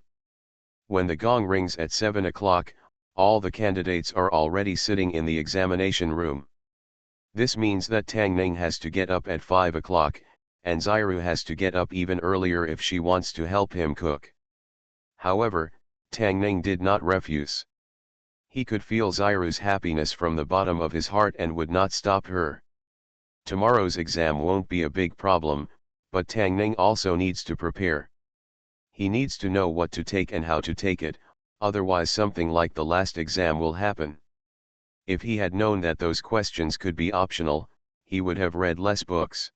When the gong rings at 7 o'clock, all the candidates are already sitting in the examination room. This means that Tang Ning has to get up at 5 o'clock, and Xiru has to get up even earlier if she wants to help him cook. However, Tang Ning did not refuse. He could feel Xiru's happiness from the bottom of his heart and would not stop her. Tomorrow's exam won't be a big problem, but Tang Ning also needs to prepare. He needs to know what to take and how to take it, otherwise something like the last exam will happen. If he had known that those questions could be optional, he would have read less books.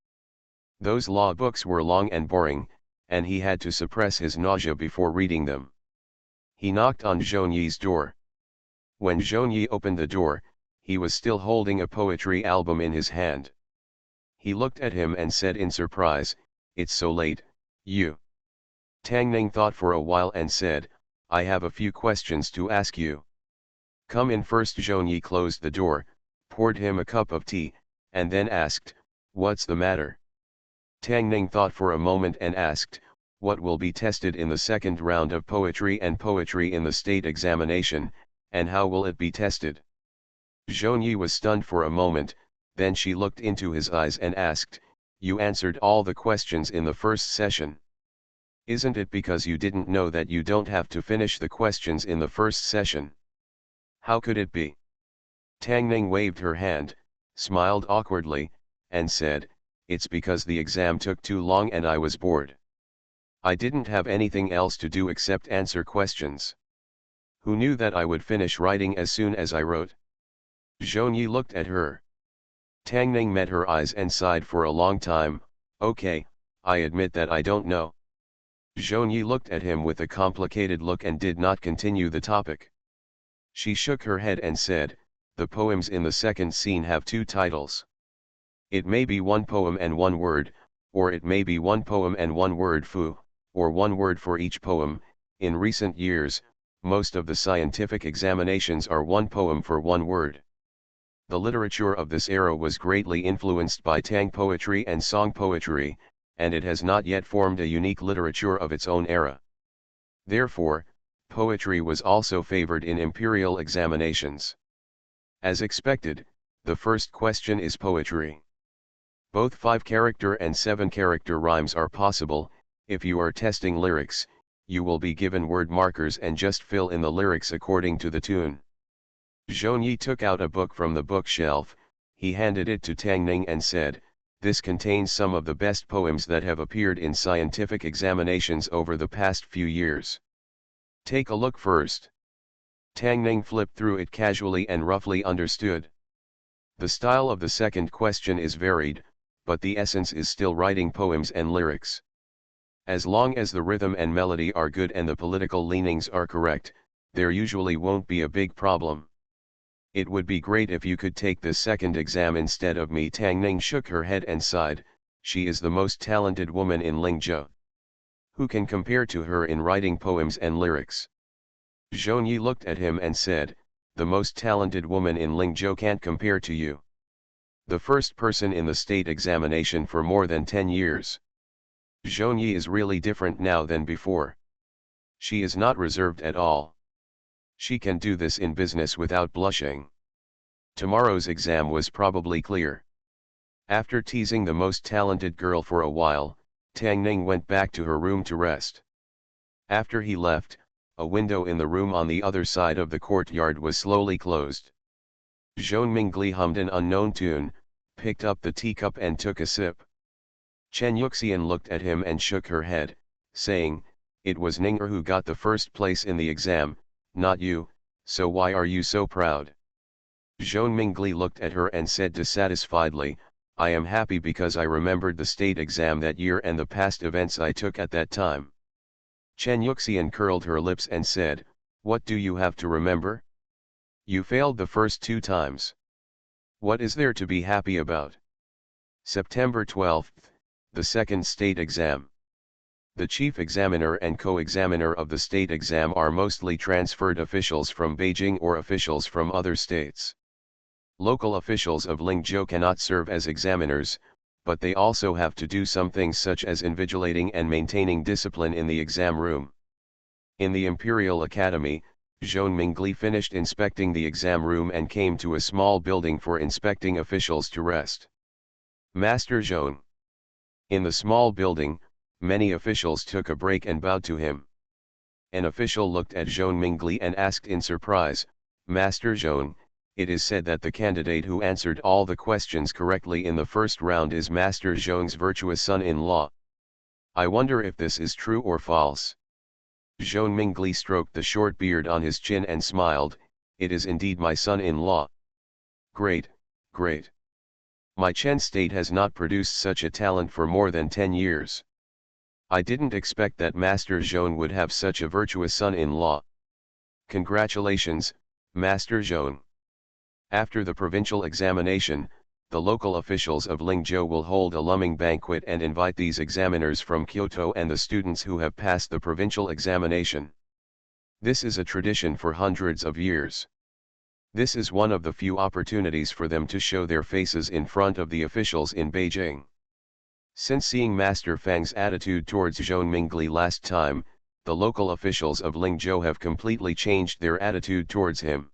Those law books were long and boring, and he had to suppress his nausea before reading them. He knocked on Zhongyi's door. When Zhongyi opened the door, he was still holding a poetry album in his hand. He looked at him and said in surprise, "It's so late, you." Tang Ning thought for a while and said, "I have a few questions to ask you." "Come in first." Zhongyi closed the door, poured him a cup of tea, and then asked, "What's the matter?" Tang Ning thought for a moment and asked, "What will be tested in the second round of poetry and poetry in the state examination, and how will it be tested?" Zhongyi was stunned for a moment, then she looked into his eyes and asked, "You answered all the questions in the first session. Isn't it because you didn't know that you don't have to finish the questions in the first session?" "How could it be?" Tang Ning waved her hand, smiled awkwardly, and said, "It's because the exam took too long and I was bored. I didn't have anything else to do except answer questions. Who knew that I would finish writing as soon as I wrote?" Zhongyi looked at her. Tang Ning met her eyes and sighed for a long time. "Okay, I admit that I don't know." Zhongyi looked at him with a complicated look and did not continue the topic. She shook her head and said, "The poems in the second scene have two titles. It may be one poem and one word, or it may be one poem and one word fu, or one word for each poem. In recent years, most of the scientific examinations are one poem for one word. The literature of this era was greatly influenced by Tang poetry and song poetry, and it has not yet formed a unique literature of its own era. Therefore, poetry was also favored in imperial examinations. As expected, the first question is poetry. Both 5-character and 7-character rhymes are possible. If you are testing lyrics, you will be given word markers and just fill in the lyrics according to the tune. Zhongyi took out a book from the bookshelf. He handed it to Tang Ning and said, "This contains some of the best poems that have appeared in scientific examinations over the past few years. Take a look first." Tang Ning flipped through it casually and roughly understood. The style of the second question is varied, but the essence is still writing poems and lyrics. As long as the rhythm and melody are good and the political leanings are correct, there usually won't be a big problem. "It would be great if you could take this second exam instead of me." Tang Ning shook her head and sighed. She is the most talented woman in Lingzhou. Who can compare to her in writing poems and lyrics? Zhong Yi looked at him and said, the most talented woman in Lingzhou can't compare to you. The first person in the state examination for more than 10 years. Zhong Yi is really different now than before. She is not reserved at all. She can do this in business without blushing. Tomorrow's exam was probably clear. After teasing the most talented girl for a while, Tang Ning went back to her room to rest. After he left, a window in the room on the other side of the courtyard was slowly closed. Zhong Mingli hummed an unknown tune, picked up the teacup and took a sip. Chen Yuxian looked at him and shook her head, saying, it was Ninger who got the first place in the exam, not you, so why are you so proud? Zhong Mingli looked at her and said dissatisfiedly, I am happy because I remembered the state exam that year and the past events I took at that time. Chen Yuxian curled her lips and said, what do you have to remember? You failed the first 2 times. What is there to be happy about? September 12th, the second state exam. The chief examiner and co-examiner of the state exam are mostly transferred officials from Beijing or officials from other states. Local officials of Lingzhou cannot serve as examiners, but they also have to do some things such as invigilating and maintaining discipline in the exam room. In the Imperial Academy, Zhong Mingli finished inspecting the exam room and came to a small building for inspecting officials to rest. Master Zhong. In the small building, many officials took a break and bowed to him. An official looked at Zhong Mingli and asked in surprise, Master Zhong, it is said that the candidate who answered all the questions correctly in the first round is Master Zhong's virtuous son-in-law. I wonder if this is true or false. Zhong Mingli stroked the short beard on his chin and smiled, it is indeed my son-in-law. Great, great. My Chen state has not produced such a talent for more than 10 years. I didn't expect that Master Zhong would have such a virtuous son-in-law. Congratulations, Master Zhong. After the provincial examination, the local officials of Lingzhou will hold a lumming banquet and invite these examiners from Kyoto and the students who have passed the provincial examination. This is a tradition for hundreds of years. This is one of the few opportunities for them to show their faces in front of the officials in Beijing. Since seeing Master Fang's attitude towards Zhong Mingli last time, the local officials of Lingzhou have completely changed their attitude towards him.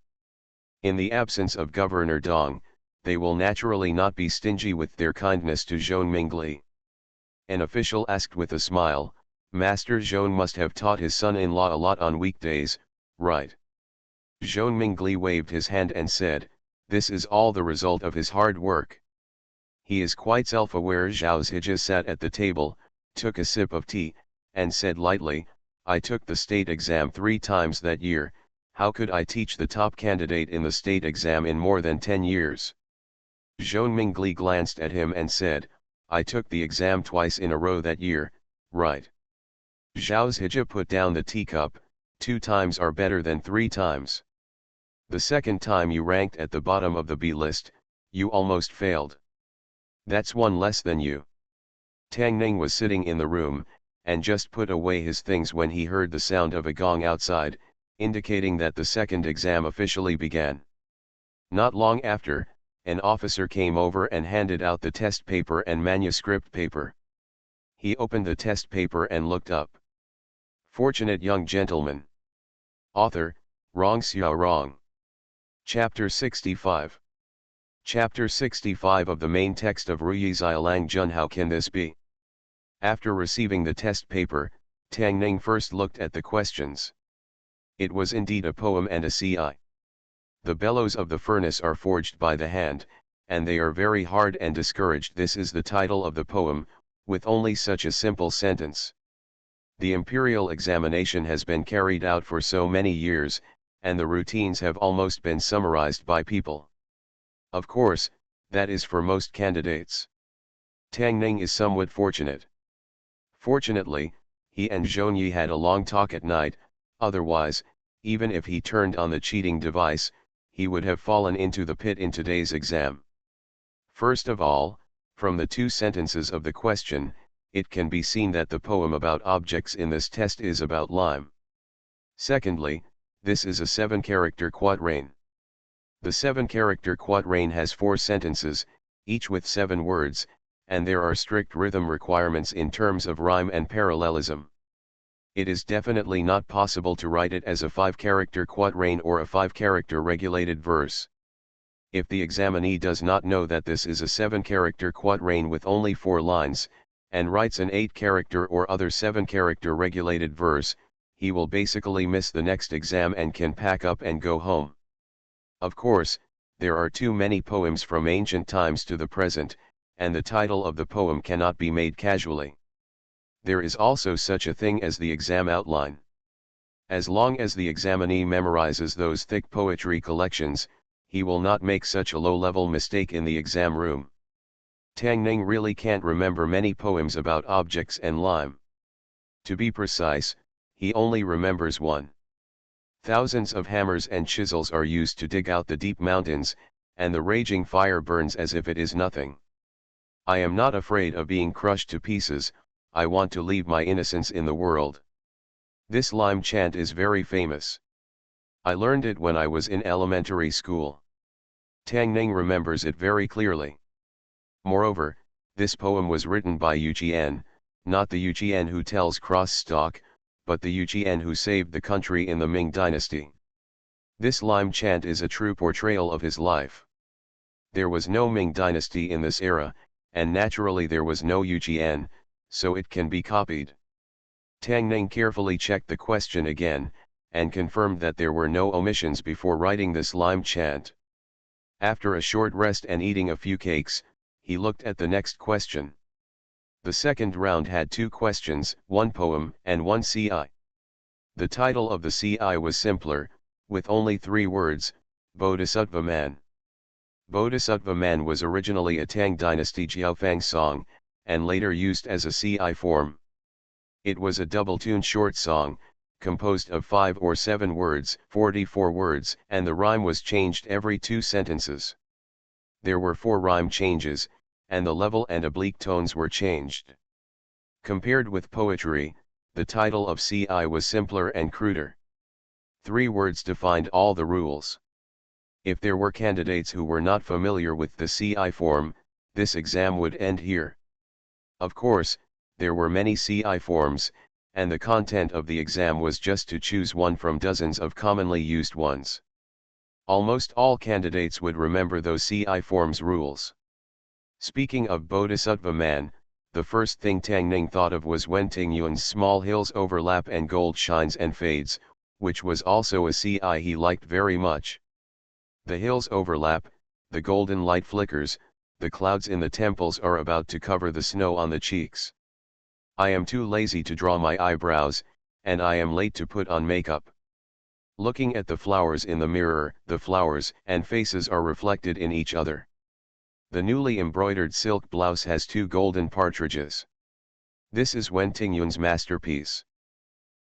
In the absence of Governor Dong, they will naturally not be stingy with their kindness to Zhong Mingli. An official asked with a smile, Master Zhong must have taught his son-in-law a lot on weekdays, right? Zhong Mingli waved his hand and said, this is all the result of his hard work. He is quite self-aware. Zhao Zhijia sat at the table, took a sip of tea, and said lightly, I took the state exam 3 times that year, how could I teach the top candidate in the state exam in more than 10 years? Zhong Mingli glanced at him and said, I took the exam twice in a row that year, right? Zhao Zhijia put down the teacup, 2 times are better than 3 times. The second time you ranked at the bottom of the B list, you almost failed. That's 1 less than you. Tang Ning was sitting in the room, and just put away his things when he heard the sound of a gong outside, indicating that the second exam officially began. Not long after, an officer came over and handed out the test paper and manuscript paper. He opened the test paper and looked up. Fortunate young gentleman. Author, Rong Xiao Rong. Chapter 65. Chapter 65 of the main text of Ruyi Xiaolang Jun. How can this be? After receiving the test paper, Tang Ning first looked at the questions. It was indeed a poem and a Ci. The bellows of the furnace are forged by the hand, and they are very hard and discouraged. This is the title of the poem, with only such a simple sentence. The imperial examination has been carried out for so many years, and the routines have almost been summarized by people. Of course, that is for most candidates. Tang Ning is somewhat fortunate. Fortunately, he and Zhong Yi had a long talk at night, otherwise, even if he turned on the cheating device, he would have fallen into the pit in today's exam. First of all, From the two sentences of the question, it can be seen that the poem about objects in this test is about lime. Secondly, this is a 7-character quatrain. The 7-character quatrain has 4 sentences, each with 7 words, and there are strict rhythm requirements in terms of rhyme and parallelism. It is definitely not possible to write it as a 5-character quatrain or a 5-character regulated verse. If the examinee does not know that this is a 7-character quatrain with only 4 lines, and writes an 8-character or other 7-character regulated verse, he will basically miss the next exam and can pack up and go home. Of course, there are too many poems from ancient times to the present, and the title of the poem cannot be made casually. There is also such a thing as the exam outline. As long as the examinee memorizes those thick poetry collections, he will not make such a low-level mistake in the exam room. Tang Ning really can't remember many poems about objects and lime. To be precise, he only remembers one. Thousands of hammers and chisels are used to dig out the deep mountains, and the raging fire burns as if it is nothing. I am not afraid of being crushed to pieces, I want to leave my innocence in the world. This lime chant is very famous. I learned it when I was in elementary school. Tang Ning remembers it very clearly. Moreover, this poem was written by Yu Qian, not the Yu Qian who tells cross-stock, but the Yu Qian who saved the country in the Ming dynasty. This lime chant is a true portrayal of his life. There was no Ming dynasty in this era, and naturally there was no Yu Qian, so it can be copied. Tang Ning carefully checked the question again, and confirmed that there were no omissions before writing this lime chant. After a short rest and eating a few cakes, he looked at the next question. The second round had 2 questions, 1 poem and 1 CI. The title of the CI was simpler, with only 3 words, Bodhisattva Man. Bodhisattva Man was originally a Tang Dynasty Jiaofang song, and later used as a CI form. It was a double-tune short song, composed of 5 or 7 words, 44 words, and the rhyme was changed every 2 sentences. There were 4 rhyme changes, and the level and oblique tones were changed. Compared with poetry, the title of CI was simpler and cruder. 3 words defined all the rules. If there were candidates who were not familiar with the CI form, this exam would end here. Of course, there were many CI forms, and the content of the exam was just to choose one from dozens of commonly used ones. Almost all candidates would remember those CI forms rules. Speaking of Bodhisattva Man, the first thing Tang Ning thought of was Wen Tingyun's small hills overlap and gold shines and fades, which was also a CI he liked very much. The hills overlap, the golden light flickers, the clouds in the temples are about to cover the snow on the cheeks. I am too lazy to draw my eyebrows, and I am late to put on makeup. Looking at the flowers in the mirror, the flowers and faces are reflected in each other. The newly embroidered silk blouse has 2 golden partridges. This is Wen Tingyun's masterpiece.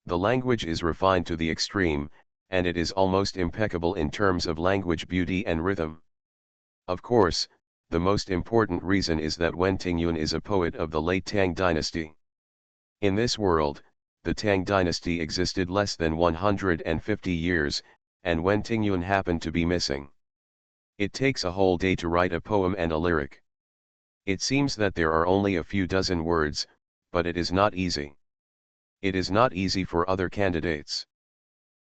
The language is refined to the extreme, and it is almost impeccable in terms of language beauty and rhythm. Of course, the most important reason is that Wen Tingyun is a poet of the late Tang dynasty. In this world, the Tang dynasty existed less than 150 years, and Wen Tingyun happened to be missing. It takes a whole day to write a poem and a lyric. It seems that there are only a few dozen words, but it is not easy. It is not easy for other candidates.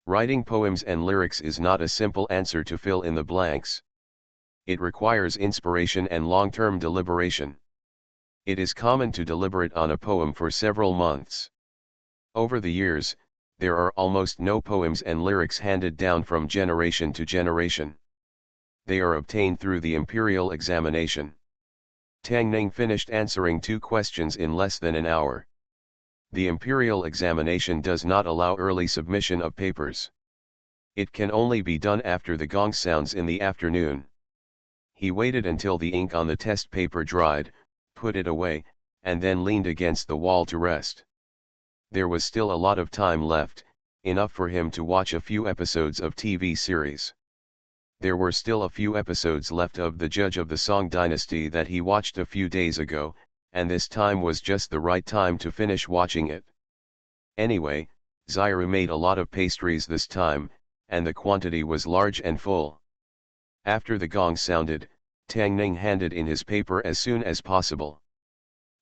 Writing poems and lyrics is not a simple answer to fill in the blanks. It requires inspiration and long-term deliberation. It is common to deliberate on a poem for several months. Over the years, there are almost no poems and lyrics handed down from generation to generation. They are obtained through the imperial examination. Tang Ning finished answering 2 questions in less than an hour. The imperial examination does not allow early submission of papers. It can only be done after the gong sounds in the afternoon. He waited until the ink on the test paper dried, put it away, and then leaned against the wall to rest. There was still a lot of time left, enough for him to watch a few episodes of TV series. There were still a few episodes left of The Judge of the Song Dynasty that he watched a few days ago, and this time was just the right time to finish watching it. Anyway, Xiru made a lot of pastries this time, and the quantity was large and full. After the gong sounded, Tang Ning handed in his paper as soon as possible.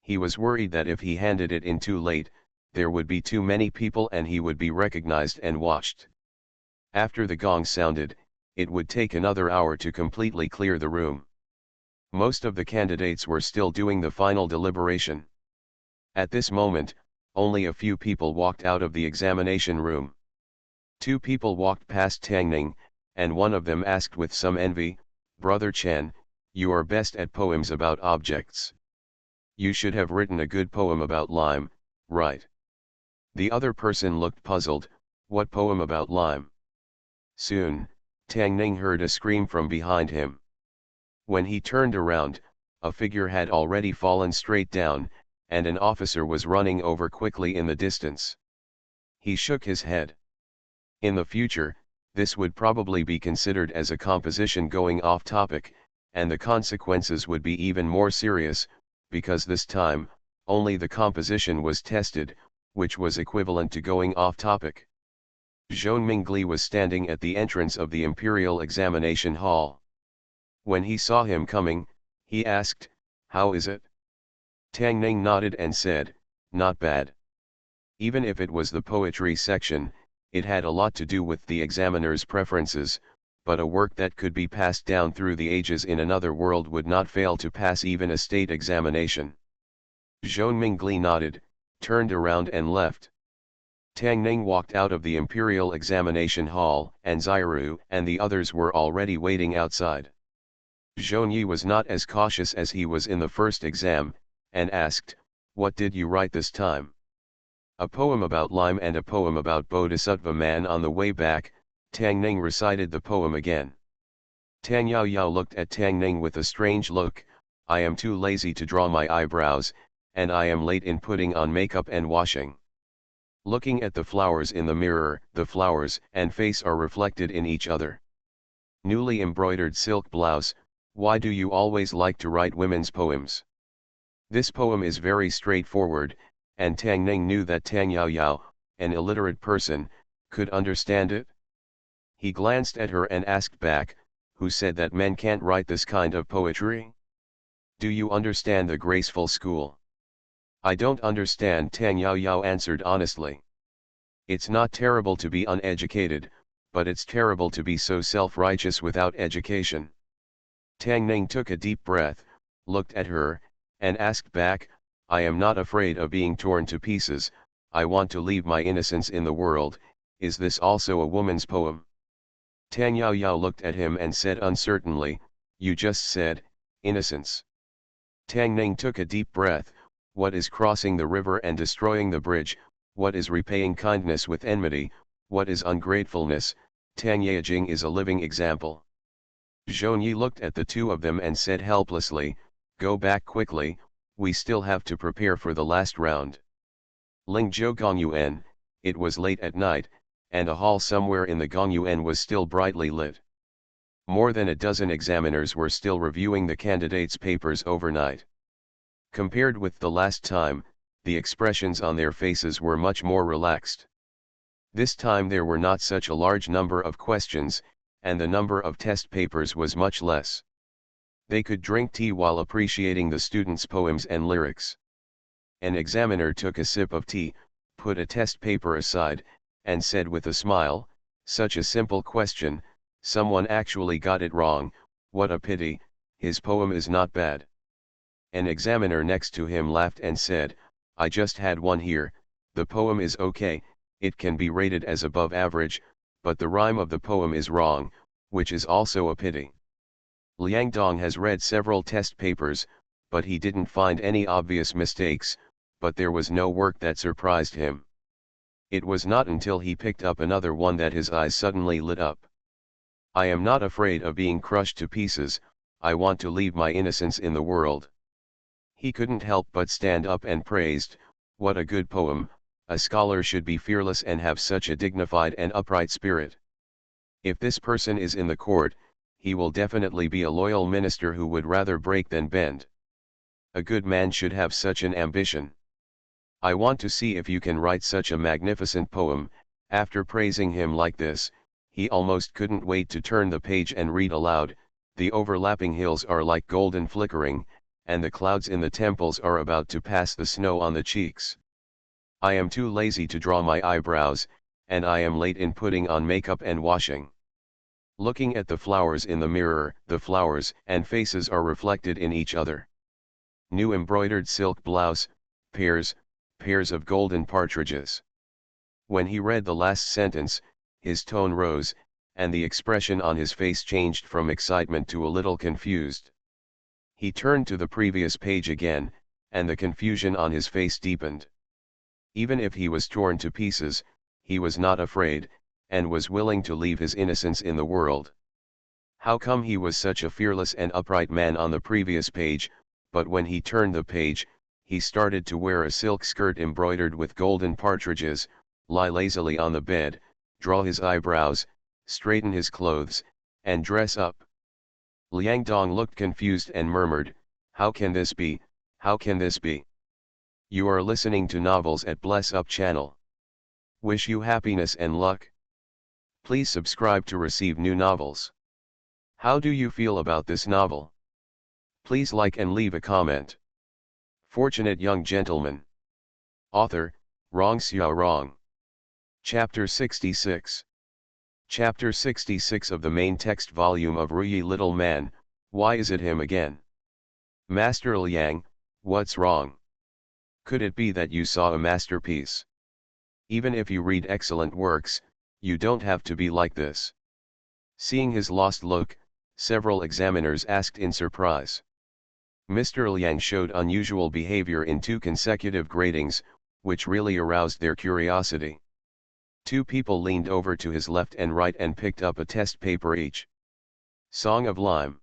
He was worried that if he handed it in too late, there would be too many people and he would be recognized and watched. After the gong sounded, it would take another hour to completely clear the room. Most of the candidates were still doing the final deliberation. At this moment, only a few people walked out of the examination room. Two people walked past Tang Ning, and one of them asked with some envy, "Brother Chen, you are best at poems about objects. You should have written a good poem about lime, right?" The other person looked puzzled. "What poem about lime?" Soon, Tang Ning heard a scream from behind him. When he turned around, a figure had already fallen straight down, and an officer was running over quickly in the distance. He shook his head. In the future, this would probably be considered as a composition going off topic, and the consequences would be even more serious, because this time, only the composition was tested, which was equivalent to going off topic. Zhou Mingli was standing at the entrance of the Imperial Examination Hall. When he saw him coming, he asked, "How is it?" Tang Ning nodded and said, "Not bad." Even if it was the poetry section, it had a lot to do with the examiner's preferences, but a work that could be passed down through the ages in another world would not fail to pass even a state examination. Zhou Mingli nodded, turned around and left. Tang Ning walked out of the Imperial Examination Hall, and Xiru and the others were already waiting outside. Zhou was not as cautious as he was in the first exam, and asked, "What did you write this time?" "A poem about lime and a poem about Bodhisattva man." On the way back, Tang Ning recited the poem again. Tang Yao looked at Tang Ning with a strange look. "I am too lazy to draw my eyebrows, and I am late in putting on makeup and washing." Looking at the flowers in the mirror, the flowers and face are reflected in each other. Newly embroidered silk blouse. Why do you always like to write women's poems? This poem is very straightforward, and Tang Ning knew that Tang Yao, an illiterate person, could understand it. He glanced at her and asked back, "Who said that men can't write this kind of poetry? Do you understand the graceful school?" "I don't understand," Tang Yao answered honestly. "It's not terrible to be uneducated, but it's terrible to be so self-righteous without education." Tang Ning took a deep breath, looked at her, and asked back, "I am not afraid of being torn to pieces, I want to leave my innocence in the world. Is this also a woman's poem?" Tang Yao looked at him and said uncertainly, "You just said, innocence." Tang Ning took a deep breath. "What is crossing the river and destroying the bridge? What is repaying kindness with enmity? What is ungratefulness? Tang Yajing is a living example." Zhou looked at the two of them and said helplessly, "Go back quickly, we still have to prepare for the last round." Lingzhou Gongyuan, it was late at night, and a hall somewhere in the Gongyuan was still brightly lit. More than a dozen examiners were still reviewing the candidates' papers overnight. Compared with the last time, the expressions on their faces were much more relaxed. This time there were not such a large number of questions, and the number of test papers was much less. They could drink tea while appreciating the students' poems and lyrics. An examiner took a sip of tea, put a test paper aside, and said with a smile, "Such a simple question, someone actually got it wrong, what a pity, his poem is not bad." An examiner next to him laughed and said, "I just had one here, the poem is okay, it can be rated as above average, but the rhyme of the poem is wrong, which is also a pity." Liang Dong has read several test papers, but he didn't find any obvious mistakes, but there was no work that surprised him. It was not until he picked up another one that his eyes suddenly lit up. "I am not afraid of being crushed to pieces, I want to leave my innocence in the world." He couldn't help but stand up and praised, "What a good poem, a scholar should be fearless and have such a dignified and upright spirit. If this person is in the court, he will definitely be a loyal minister who would rather break than bend. A good man should have such an ambition. I want to see if you can write such a magnificent poem." After praising him like this, he almost couldn't wait to turn the page and read aloud. "The overlapping hills are like golden flickering, and the clouds in the temples are about to pass the snow on the cheeks. I am too lazy to draw my eyebrows, and I am late in putting on makeup and washing. Looking at the flowers in the mirror, the flowers and faces are reflected in each other. New embroidered silk blouse, pairs of golden partridges." When he read the last sentence, his tone rose, and the expression on his face changed from excitement to a little confused. He turned to the previous page again, and the confusion on his face deepened. Even if he was torn to pieces, he was not afraid, and was willing to leave his innocence in the world. How come he was such a fearless and upright man on the previous page, but when he turned the page, he started to wear a silk skirt embroidered with golden partridges, lie lazily on the bed, draw his eyebrows, straighten his clothes, and dress up? Liang Dong looked confused and murmured, "How can this be, how can this be?" You are listening to Novels at Bless Up channel. Wish you happiness and luck. Please subscribe to receive new novels. How do you feel about this novel? Please like and leave a comment. Fortunate Young Gentleman. Author, Rong Xiao Rong. Chapter 66. Chapter 66 of the main text volume of Ruyi Little Man. Why is it him again? Master Liang, what's wrong? Could it be that you saw a masterpiece? Even if you read excellent works, you don't have to be like this. Seeing his lost look, several examiners asked in surprise. Mr. Liang showed unusual behavior in 2 consecutive gradings, which really aroused their curiosity. 2 people leaned over to his left and right and picked up a test paper each. Song of Lime.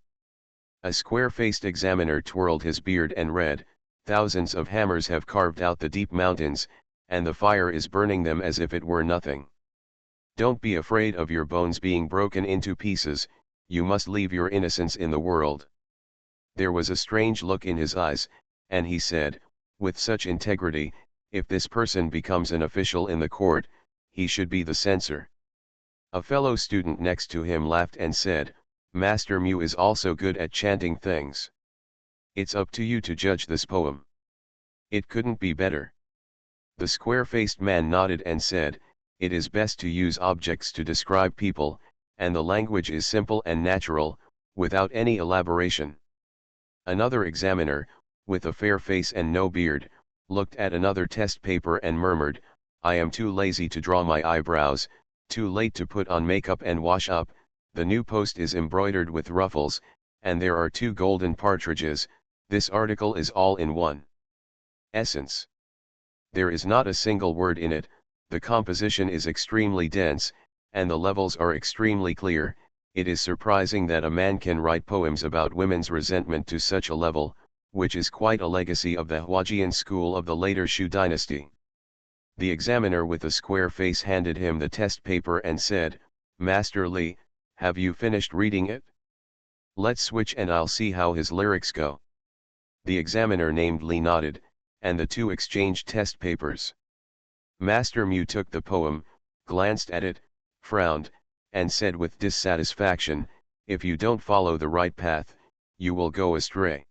A square-faced examiner twirled his beard and read, "Thousands of hammers have carved out the deep mountains, and the fire is burning them as if it were nothing. Don't be afraid of your bones being broken into pieces, you must leave your innocence in the world." There was a strange look in his eyes, and he said, with such integrity, "If this person becomes an official in the court, he should be the censor." A fellow student next to him laughed and said, "Master Mu is also good at chanting things. It's up to you to judge this poem. It couldn't be better." The square-faced man nodded and said, "It is best to use objects to describe people, and the language is simple and natural, without any elaboration." Another examiner, with a fair face and no beard, looked at another test paper and murmured, "I am too lazy to draw my eyebrows, too late to put on makeup and wash up, the new post is embroidered with ruffles, and there are 2 golden partridges, this article is all in one essence. There is not a single word in it, the composition is extremely dense, and the levels are extremely clear. It is surprising that a man can write poems about women's resentment to such a level, which is quite a legacy of the Huajian school of the later Shu dynasty." The examiner with the square face handed him the test paper and said, "Master Li, have you finished reading it? Let's switch and I'll see how his lyrics go." The examiner named Li nodded, and the 2 exchanged test papers. Master Mu took the poem, glanced at it, frowned, and said with dissatisfaction, "If you don't follow the right path, you will go astray.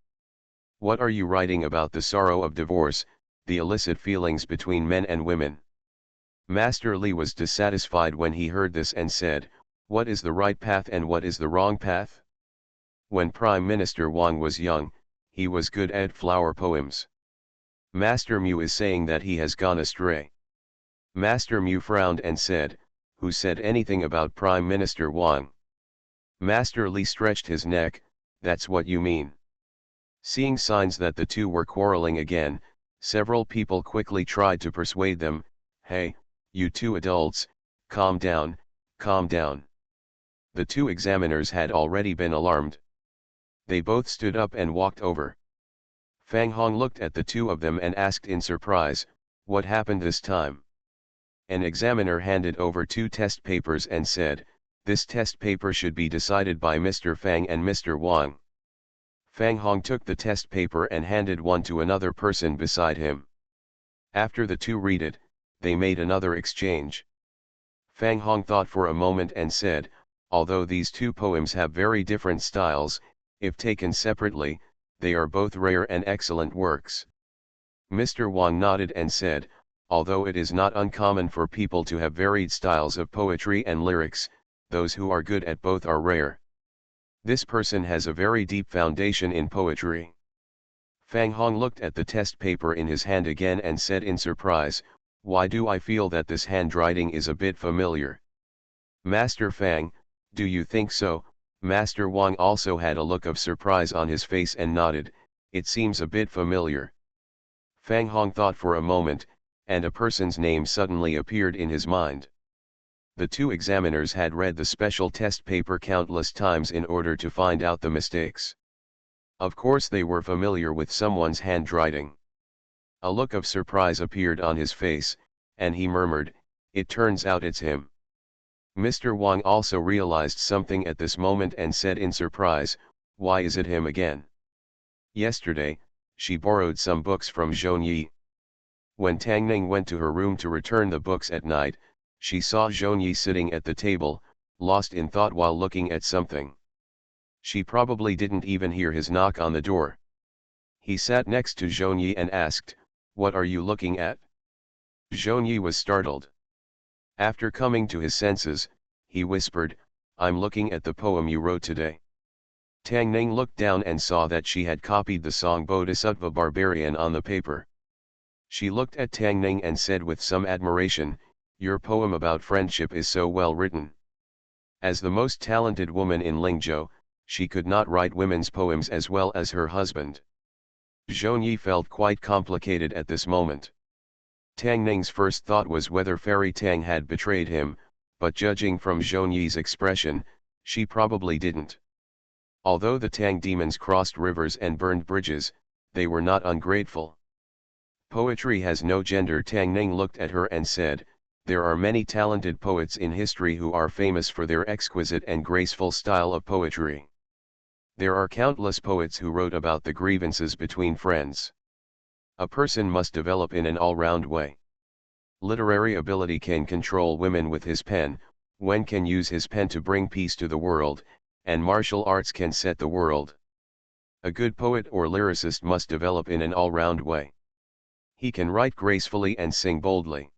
What are you writing about the sorrow of divorce, the illicit feelings between men and women?" Master Li was dissatisfied when he heard this and said, "What is the right path and what is the wrong path? When Prime Minister Wang was young, he was good at flower poems. Master Mu is saying that he has gone astray." Master Mu frowned and said, "Who said anything about Prime Minister Wang?" Master Li stretched his neck, "That's what you mean." Seeing signs that the 2 were quarreling again, several people quickly tried to persuade them, "Hey, you 2 adults, calm down, calm down." The 2 examiners had already been alarmed. They both stood up and walked over. Fang Hong looked at the 2 of them and asked in surprise, "What happened this time?" An examiner handed over 2 test papers and said, This test paper should be decided by Mr. Fang and Mr. Wang. Fang Hong took the test paper and handed one to another person beside him. After the two read it, they made another exchange. Fang Hong thought for a moment and said, although these two poems have very different styles, if taken separately, they are both rare and excellent works. Mr. Wang nodded and said, although it is not uncommon for people to have varied styles of poetry and lyrics, those who are good at both are rare. This person has a very deep foundation in poetry. Fang Hong looked at the test paper in his hand again and said in surprise, why do I feel that this handwriting is a bit familiar? Master Fang, do you think so? Master Wang also had a look of surprise on his face and nodded, it seems a bit familiar. Fang Hong thought for a moment, and a person's name suddenly appeared in his mind. The two examiners had read the special test paper countless times in order to find out the mistakes. Of course they were familiar with someone's handwriting. A look of surprise appeared on his face, and he murmured, it turns out it's him. Mr. Wang also realized something at this moment and said in surprise, why is it him again? Yesterday, she borrowed some books from Zhong Yi. When Tang Ning went to her room to return the books at night, she saw Zhong Yi sitting at the table, lost in thought while looking at something. She probably didn't even hear his knock on the door. He sat next to Zhong Yi and asked, what are you looking at? Zhong Yi was startled. After coming to his senses, he whispered, I'm looking at the poem you wrote today. Tang Ning looked down and saw that she had copied the song Bodhisattva Barbarian on the paper. She looked at Tang Ning and said with some admiration, your poem about friendship is so well written. As the most talented woman in Lingzhou, she could not write women's poems as well as her husband. Zhong Yi felt quite complicated at this moment. Tang Ning's first thought was whether Fairy Tang had betrayed him, but judging from Zhong Yi's expression, she probably didn't. Although the Tang demons crossed rivers and burned bridges, they were not ungrateful. Poetry has no gender. Tang Ning looked at her and said, there are many talented poets in history who are famous for their exquisite and graceful style of poetry. There are countless poets who wrote about the grievances between friends. A person must develop in an all-round way. Literary ability can control women with his pen, Wen can use his pen to bring peace to the world, and martial arts can set the world. A good poet or lyricist must develop in an all-round way. He can write gracefully and sing boldly.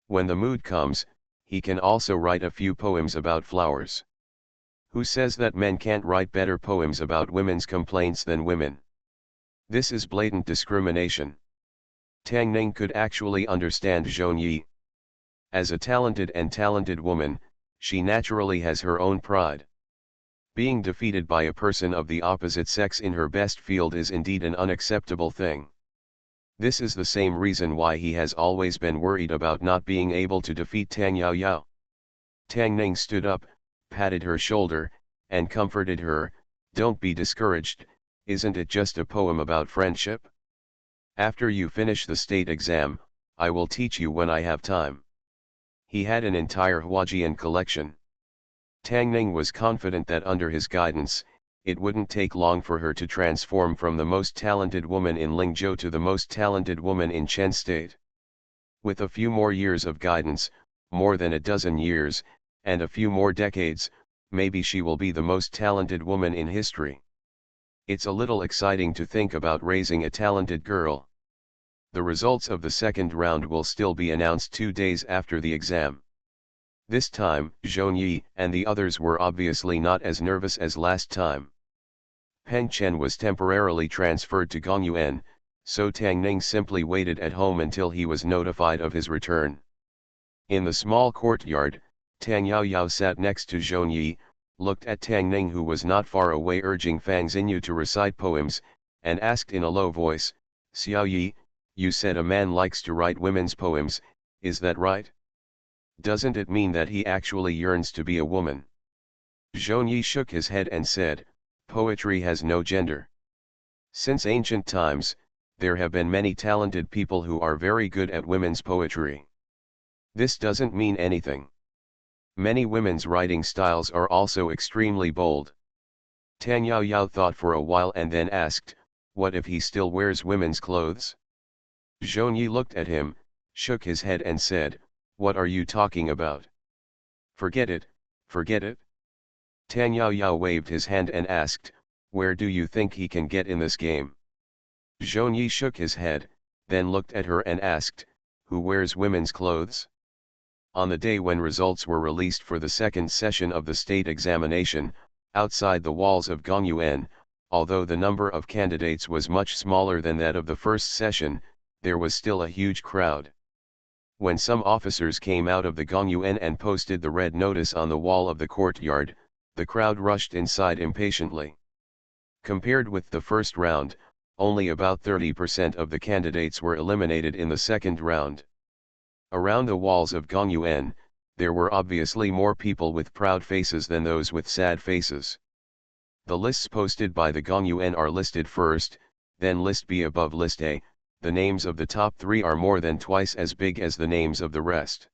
When the mood comes, he can also write a few poems about flowers. Who says that men can't write better poems about women's complaints than women? This is blatant discrimination. Tang Ning could actually understand Zhong Yi. As a talented woman, she naturally has her own pride. Being defeated by a person of the opposite sex in her best field is indeed an unacceptable thing. This is the same reason why he has always been worried about not being able to defeat Tang Yaoyao. Tang Ning stood up, patted her shoulder, and comforted her, don't be discouraged, isn't it just a poem about friendship? After you finish the state exam, I will teach you when I have time. He had an entire Huajian collection. Tang Ning was confident that under his guidance, it wouldn't take long for her to transform from the most talented woman in Lingzhou to the most talented woman in Chen State. With a few more years of guidance, more than a dozen years, and a few more decades, maybe she will be the most talented woman in history. It's a little exciting to think about raising a talented girl. The results of the second round will still be announced 2 days after the exam. This time, Zhong Yi and the others were obviously not as nervous as last time. Peng Chen was temporarily transferred to Gongyuan, so Tang Ning simply waited at home until he was notified of his return. In the small courtyard, Tang Yaoyao sat next to Zhong Yi, looked at Tang Ning who was not far away urging Fang Xinyu to recite poems, and asked in a low voice, Xiao Yi, you said a man likes to write women's poems, is that right? Doesn't it mean that he actually yearns to be a woman? Zhong Yi shook his head and said, poetry has no gender. Since ancient times, there have been many talented people who are very good at women's poetry. This doesn't mean anything. Many women's writing styles are also extremely bold. Tang Yao Yao thought for a while and then asked, what if he still wears women's clothes? Zhou Yi looked at him, shook his head and said, what are you talking about? Forget it, forget it. Tang Yao Yao waved his hand and asked, where do you think he can get in this game? Zhou Yi shook his head, then looked at her and asked, who wears women's clothes? On the day when results were released for the second session of the state examination, outside the walls of Gongyuan, although the number of candidates was much smaller than that of the first session, there was still a huge crowd. When some officers came out of the Gongyuan and posted the red notice on the wall of the courtyard, the crowd rushed inside impatiently. Compared with the first round, only about 30% of the candidates were eliminated in the second round. Around the walls of Gongyuan, there were obviously more people with proud faces than those with sad faces. The lists posted by the Gongyuan are listed first, then list B above list A. The names of the top 3 are more than twice as big as the names of the rest.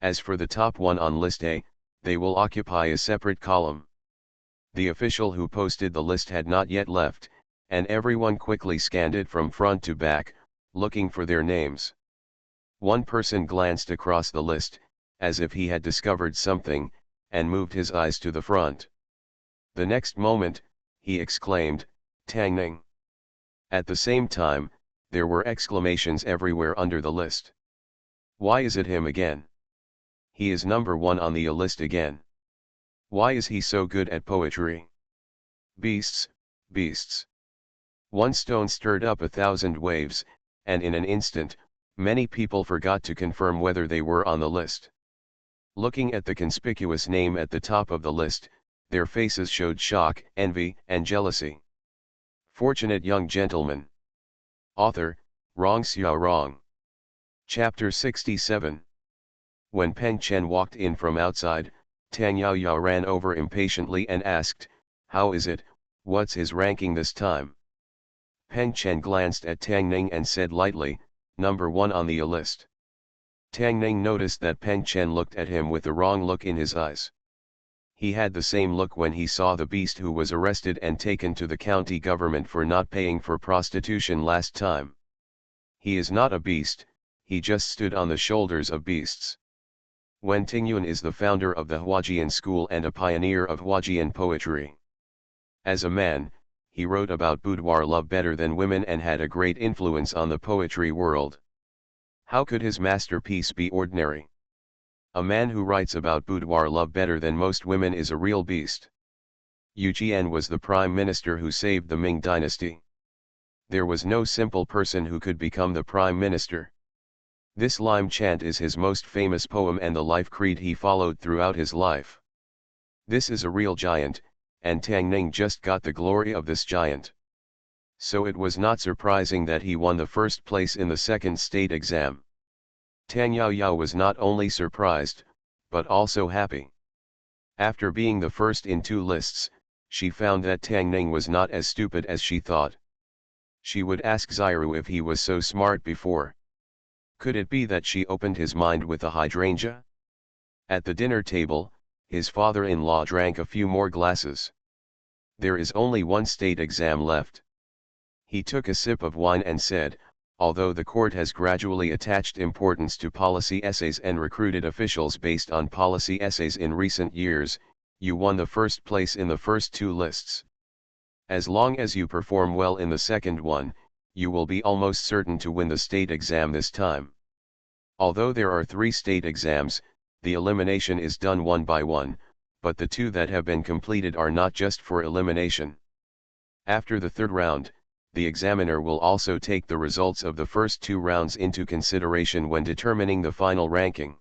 As for the top 1 on list A, they will occupy a separate column. The official who posted the list had not yet left, and everyone quickly scanned it from front to back, looking for their names. One person glanced across the list, as if he had discovered something, and moved his eyes to the front. The next moment, he exclaimed, Tang Ning. At the same time, there were exclamations everywhere under the list. Why is it him again? He is number 1 on the list again. Why is he so good at poetry? Beasts, beasts. One stone stirred up 1,000 waves, and in an instant, many people forgot to confirm whether they were on the list. Looking at the conspicuous name at the top of the list, their faces showed shock, envy, and jealousy. Fortunate young gentleman. Author, Rong Xiao Rong. Chapter 67. When Peng Chen walked in from outside, Tang Yao Yao ran over impatiently and asked, how is it, what's his ranking this time? Peng Chen glanced at Tang Ning and said lightly, number 1 on the list. Tang Ning noticed that Peng Chen looked at him with the wrong look in his eyes. He had the same look when he saw the beast who was arrested and taken to the county government for not paying for prostitution last time. He is not a beast, he just stood on the shoulders of beasts. Wen Tingyuan is the founder of the Huajian school and a pioneer of Huajian poetry. As a man, he wrote about boudoir love better than women and had a great influence on the poetry world. How could his masterpiece be ordinary? A man who writes about boudoir love better than most women is a real beast. Yu Jian was the prime minister who saved the Ming dynasty. There was no simple person who could become the prime minister. This Lime chant is his most famous poem and the life creed he followed throughout his life. This is a real giant, and Tang Ning just got the glory of this giant. So it was not surprising that he won the first place in the second state exam. Tang Yao Yao was not only surprised, but also happy. After being the first in 2 lists, she found that Tang Ning was not as stupid as she thought. She would ask Xiru if he was so smart before. Could it be that she opened his mind with a hydrangea? At the dinner table, his father-in-law drank a few more glasses. There is only 1 state exam left. He took a sip of wine and said, although the court has gradually attached importance to policy essays and recruited officials based on policy essays in recent years, you won the first place in the first 2 lists. As long as you perform well in the second one, you will be almost certain to win the state exam this time. Although there are 3 state exams, the elimination is done one by one, but the 2 that have been completed are not just for elimination. After the 3rd round, the examiner will also take the results of the first 2 rounds into consideration when determining the final ranking.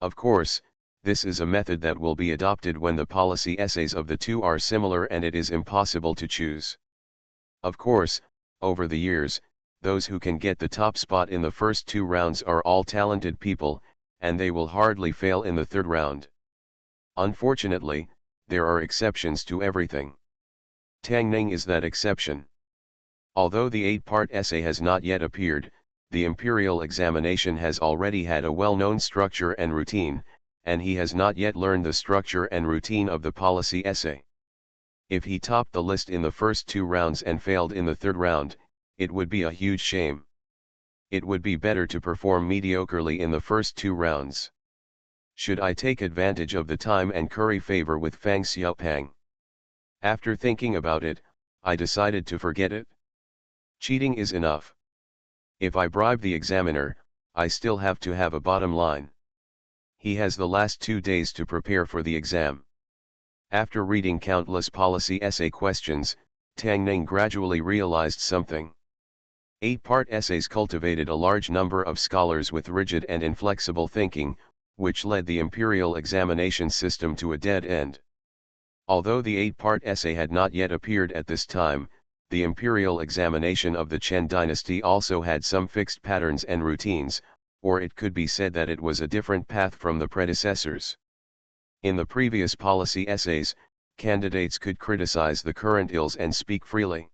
Of course, this is a method that will be adopted when the policy essays of the 2 are similar and it is impossible to choose. Of course, over the years, those who can get the top spot in the first 2 rounds are all talented people, and they will hardly fail in the 3rd round. Unfortunately, there are exceptions to everything. Tang Ning is that exception. Although the 8-part essay has not yet appeared, the imperial examination has already had a well-known structure and routine, and he has not yet learned the structure and routine of the policy essay. If he topped the list in the first 2 rounds and failed in the 3rd round, it would be a huge shame. It would be better to perform mediocrely in the first 2 rounds. Should I take advantage of the time and curry favor with Fang Xiaopang? After thinking about it, I decided to forget it. Cheating is enough. If I bribe the examiner, I still have to have a bottom line. He has the last 2 days to prepare for the exam. After reading countless policy essay questions, Tang Ning gradually realized something. 8-part essays cultivated a large number of scholars with rigid and inflexible thinking, which led the imperial examination system to a dead end. Although the 8-part essay had not yet appeared at this time, the imperial examination of the Chen dynasty also had some fixed patterns and routines, or it could be said that it was a different path from the predecessors. In the previous policy essays, candidates could criticize the current ills and speak freely.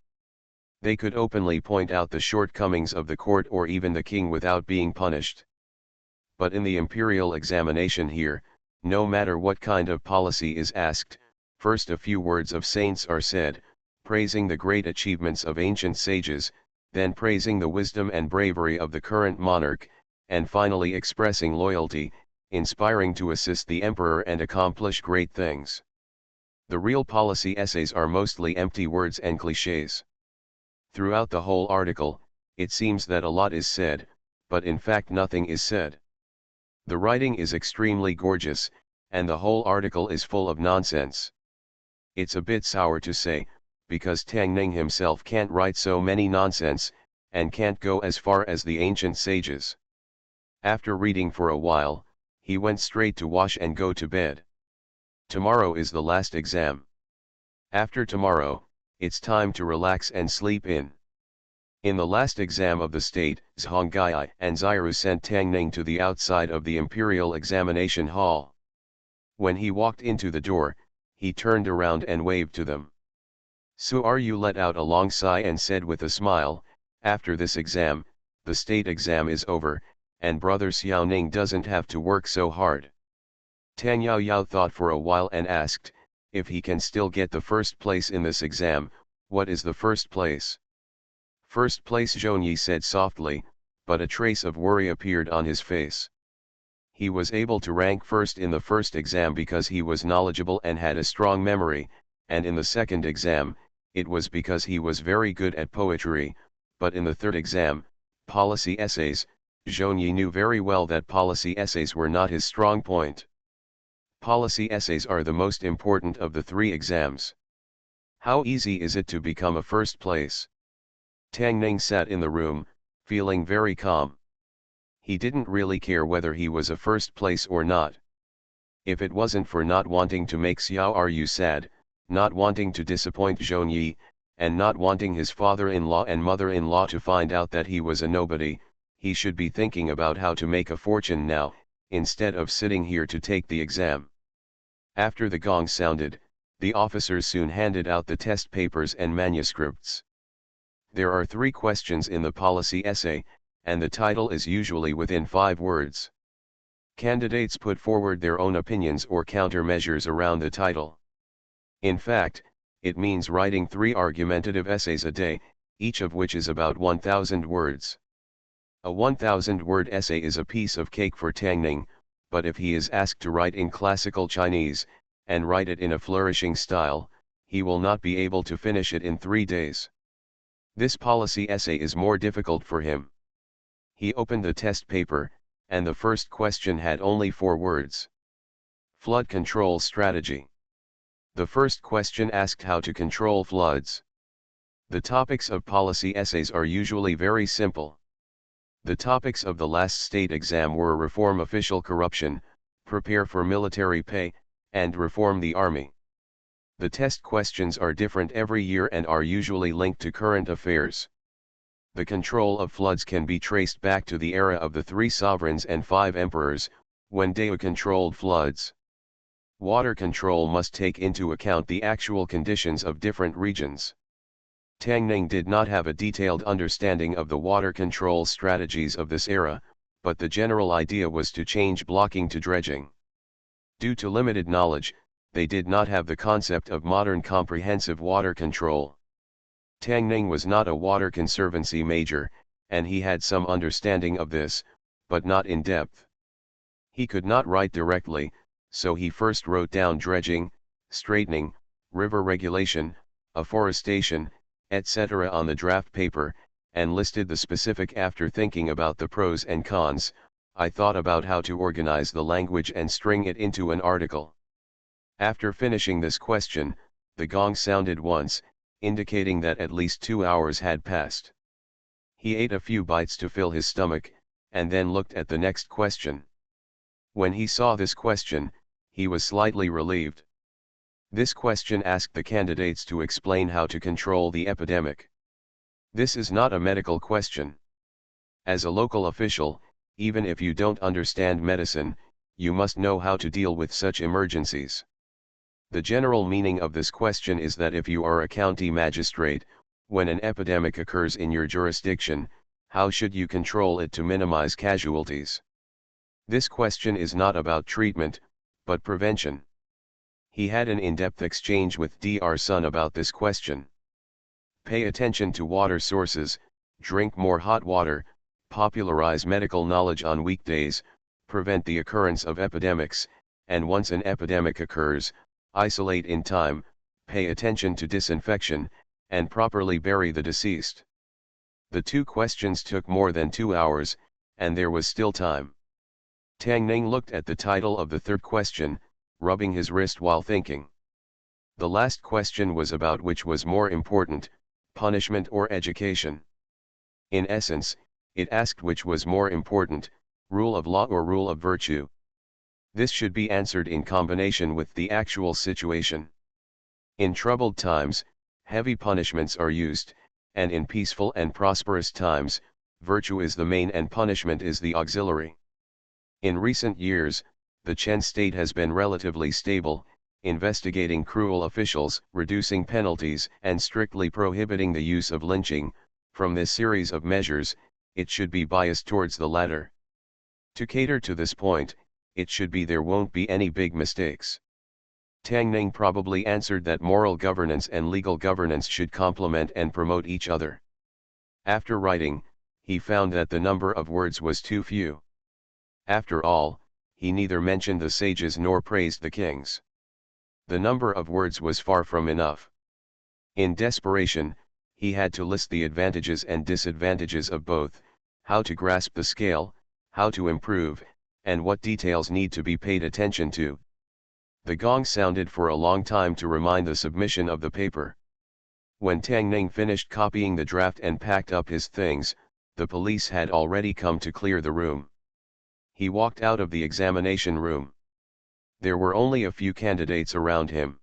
They could openly point out the shortcomings of the court or even the king without being punished. But in the imperial examination here, no matter what kind of policy is asked, first a few words of saints are said, praising the great achievements of ancient sages, then praising the wisdom and bravery of the current monarch, and finally expressing loyalty, inspiring to assist the emperor and accomplish great things. The real policy essays are mostly empty words and clichés. Throughout the whole article, it seems that a lot is said, but in fact nothing is said. The writing is extremely gorgeous, and the whole article is full of nonsense. It's a bit sour to say, because Tang Ning himself can't write so many nonsense, and can't go as far as the ancient sages. After reading for a while, he went straight to wash and go to bed. Tomorrow is the last exam. After tomorrow, it's time to relax and sleep in. In the last exam of the state, Zhongai and Ziru sent Tang Ning to the outside of the imperial examination hall. When he walked into the door, he turned around and waved to them. Su let out a long sigh and said with a smile, "After this exam, the state exam is over, and brother Xiao Ning doesn't have to work so hard." Tang Yao thought for a while and asked, "If he can still get the first place in this exam, what is the first place?" "First place," Zhongyi said softly, but a trace of worry appeared on his face. He was able to rank first in the first exam because he was knowledgeable and had a strong memory, and in the second exam, it was because he was very good at poetry, but in the third exam, policy essays, Zhongyi knew very well that policy essays were not his strong point. Policy essays are the most important of the 3 exams. How easy is it to become a first place? Tang Ning sat in the room, feeling very calm. He didn't really care whether he was a first place or not. If it wasn't for not wanting to make Xiao Ru sad, not wanting to disappoint Zhongyi, and not wanting his father-in-law and mother-in-law to find out that he was a nobody, he should be thinking about how to make a fortune now, instead of sitting here to take the exam. After the gong sounded, the officers soon handed out the test papers and manuscripts. There are 3 questions in the policy essay, and the title is usually within 5 words. Candidates put forward their own opinions or countermeasures around the title. In fact, it means writing 3 argumentative essays a day, each of which is about 1,000 words. A 1,000-word essay is a piece of cake for Tang Ning, but if he is asked to write in classical Chinese, and write it in a flourishing style, he will not be able to finish it in 3 days. This policy essay is more difficult for him. He opened the test paper, and the first question had only 4 words. Flood control strategy. The first question asked how to control floods. The topics of policy essays are usually very simple. The topics of the last state exam were reform official corruption, prepare for military pay, and reform the army. The test questions are different every year and are usually linked to current affairs. The control of floods can be traced back to the era of the 3 sovereigns and 5 emperors, when Dao controlled floods. Water control must take into account the actual conditions of different regions. Tang Ning did not have a detailed understanding of the water control strategies of this era, but the general idea was to change blocking to dredging. Due to limited knowledge, they did not have the concept of modern comprehensive water control. Tang Ning was not a water conservancy major, and he had some understanding of this, but not in depth. He could not write directly, so he first wrote down dredging, straightening, river regulation, afforestation, etc. on the draft paper, and listed the specific. After thinking about the pros and cons, I thought about how to organize the language and string it into an article. After finishing this question, the gong sounded once, indicating that at least 2 hours had passed. He ate a few bites to fill his stomach, and then looked at the next question. When he saw this question, he was slightly relieved. This question asked the candidates to explain how to control the epidemic. This is not a medical question. As a local official, even if you don't understand medicine, you must know how to deal with such emergencies. The general meaning of this question is that if you are a county magistrate, when an epidemic occurs in your jurisdiction, how should you control it to minimize casualties? This question is not about treatment, but prevention. He had an in-depth exchange with Dr. Sun about this question. Pay attention to water sources, drink more hot water, popularize medical knowledge on weekdays, prevent the occurrence of epidemics, and once an epidemic occurs, isolate in time, pay attention to disinfection, and properly bury the deceased. The 2 questions took more than 2 hours, and there was still time. Tang Ning looked at the title of the 3rd question, rubbing his wrist while thinking. The last question was about which was more important, punishment or education. In essence, it asked which was more important, rule of law or rule of virtue. This should be answered in combination with the actual situation. In troubled times, heavy punishments are used, and in peaceful and prosperous times, virtue is the main and punishment is the auxiliary. In recent years, the Chen state has been relatively stable, investigating cruel officials, reducing penalties, and strictly prohibiting the use of lynching. From this series of measures, it should be biased towards the latter. To cater to this point, it should be there won't be any big mistakes. Tang Ning probably answered that moral governance and legal governance should complement and promote each other. After writing, he found that the number of words was too few. After all, he neither mentioned the sages nor praised the kings. The number of words was far from enough. In desperation, he had to list the advantages and disadvantages of both, how to grasp the scale, how to improve, and what details need to be paid attention to. The gong sounded for a long time to remind the submission of the paper. When Tang Ning finished copying the draft and packed up his things, the police had already come to clear the room. He walked out of the examination room. There were only a few candidates around him.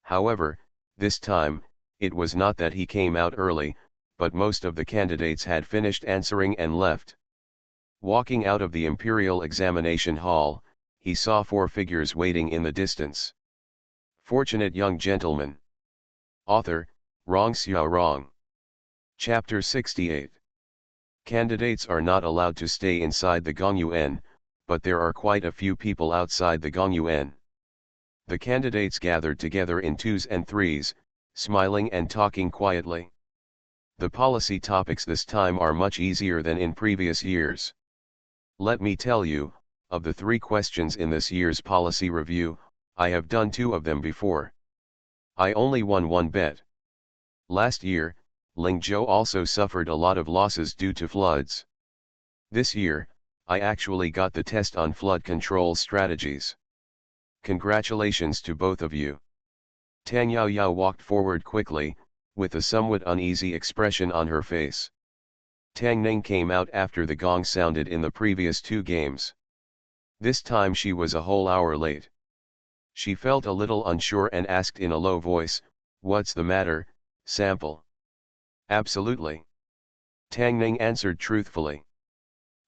However, this time, it was not that he came out early, but most of the candidates had finished answering and left. Walking out of the Imperial Examination Hall, he saw 4 figures waiting in the distance. Fortunate young gentleman. Author, Rong Xiao Rong. Chapter 68. Candidates are not allowed to stay inside the Gongyuan, but there are quite a few people outside the Gongyuan. The candidates gathered together in 2s and 3s, smiling and talking quietly. The policy topics this time are much easier than in previous years. Let me tell you, of the 3 questions in this year's policy review, I have done 2 of them before. I only won 1 bet. Last year, Lingzhou also suffered a lot of losses due to floods. This year, I actually got the test on flood control strategies. Congratulations to both of you. Tang Yaoyao walked forward quickly, with a somewhat uneasy expression on her face. Tang Ning came out after the gong sounded in the previous 2 games. This time she was a whole hour late. She felt a little unsure and asked in a low voice, "What's the matter, Sample?" "Absolutely." Tang Ning answered truthfully.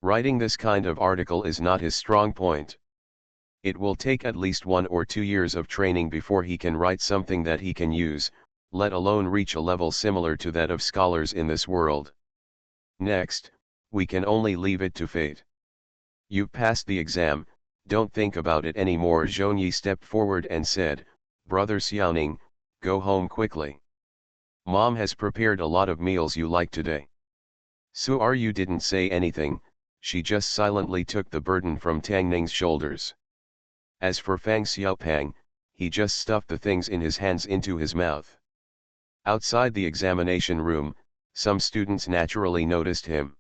Writing this kind of article is not his strong point. It will take at least 1 or 2 years of training before he can write something that he can use, let alone reach a level similar to that of scholars in this world. Next, we can only leave it to fate. You've passed the exam, Don't think about it anymore. Zhongyi stepped forward and said, Brother Xiaoning, go home quickly. Mom has prepared a lot of meals you like today. Su Ru didn't say anything, she just silently took the burden from Tang Ning's shoulders. As for Fang Xiaopang, he just stuffed the things in his hands into his mouth. Outside the examination room, some students naturally noticed him.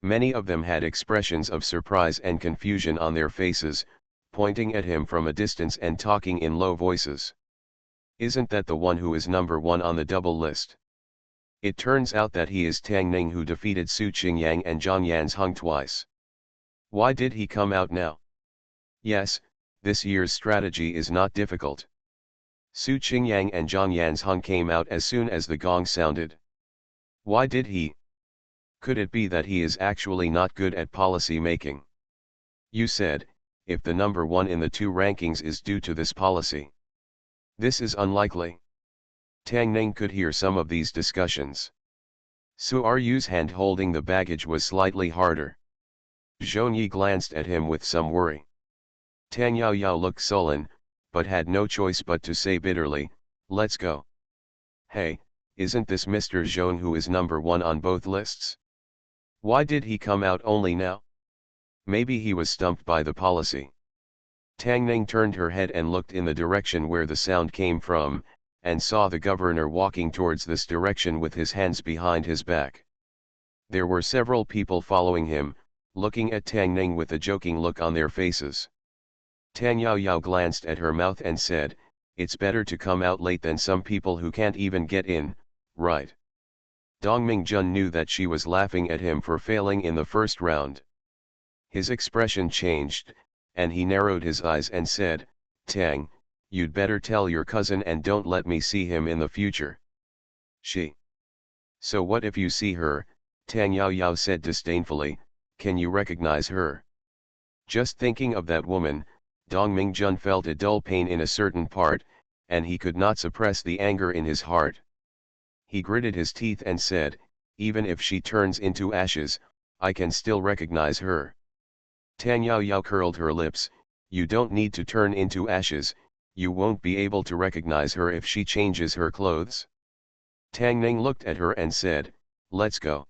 Many of them had expressions of surprise and confusion on their faces, pointing at him from a distance and talking in low voices. Isn't that the one who is number 1 on the double list? It turns out that he is Tang Ning, who defeated Su Qingyang and Zhang Yanzheng twice. Why did he come out now? Yes, this year's strategy is not difficult. Su Qingyang and Zhang Yanzheng came out as soon as the gong sounded. Why did he? Could it be that he is actually not good at policy making? You said, if the number 1 in the 2 rankings is due to this policy. This is unlikely. Tang Ning could hear some of these discussions. Su Ru's hand holding the baggage was slightly harder. Zhongyi glanced at him with some worry. Tang Yaoyao looked sullen, but had no choice but to say bitterly, let's go. Hey, isn't this Mr. Zhong who is number 1 on both lists? Why did he come out only now? Maybe he was stumped by the policy. Tang Ning turned her head and looked in the direction where the sound came from, and saw the governor walking towards this direction with his hands behind his back. There were several people following him, looking at Tang Ning with a joking look on their faces. Tang Yaoyao glanced at her mouth and said, it's better to come out late than some people who can't even get in, right? Dong Mingjun knew that she was laughing at him for failing in the first round. His expression changed, and he narrowed his eyes and said, Tang, you'd better tell your cousin and don't let me see him in the future. She. So what if you see her? Tang Yaoyao said disdainfully, can you recognize her? Just thinking of that woman, Dong Mingjun felt a dull pain in a certain part, and he could not suppress the anger in his heart. He gritted his teeth and said, even if she turns into ashes, I can still recognize her. Tang Yaoyao curled her lips, you don't need to turn into ashes, you won't be able to recognize her if she changes her clothes. Tang Ning looked at her and said, let's go.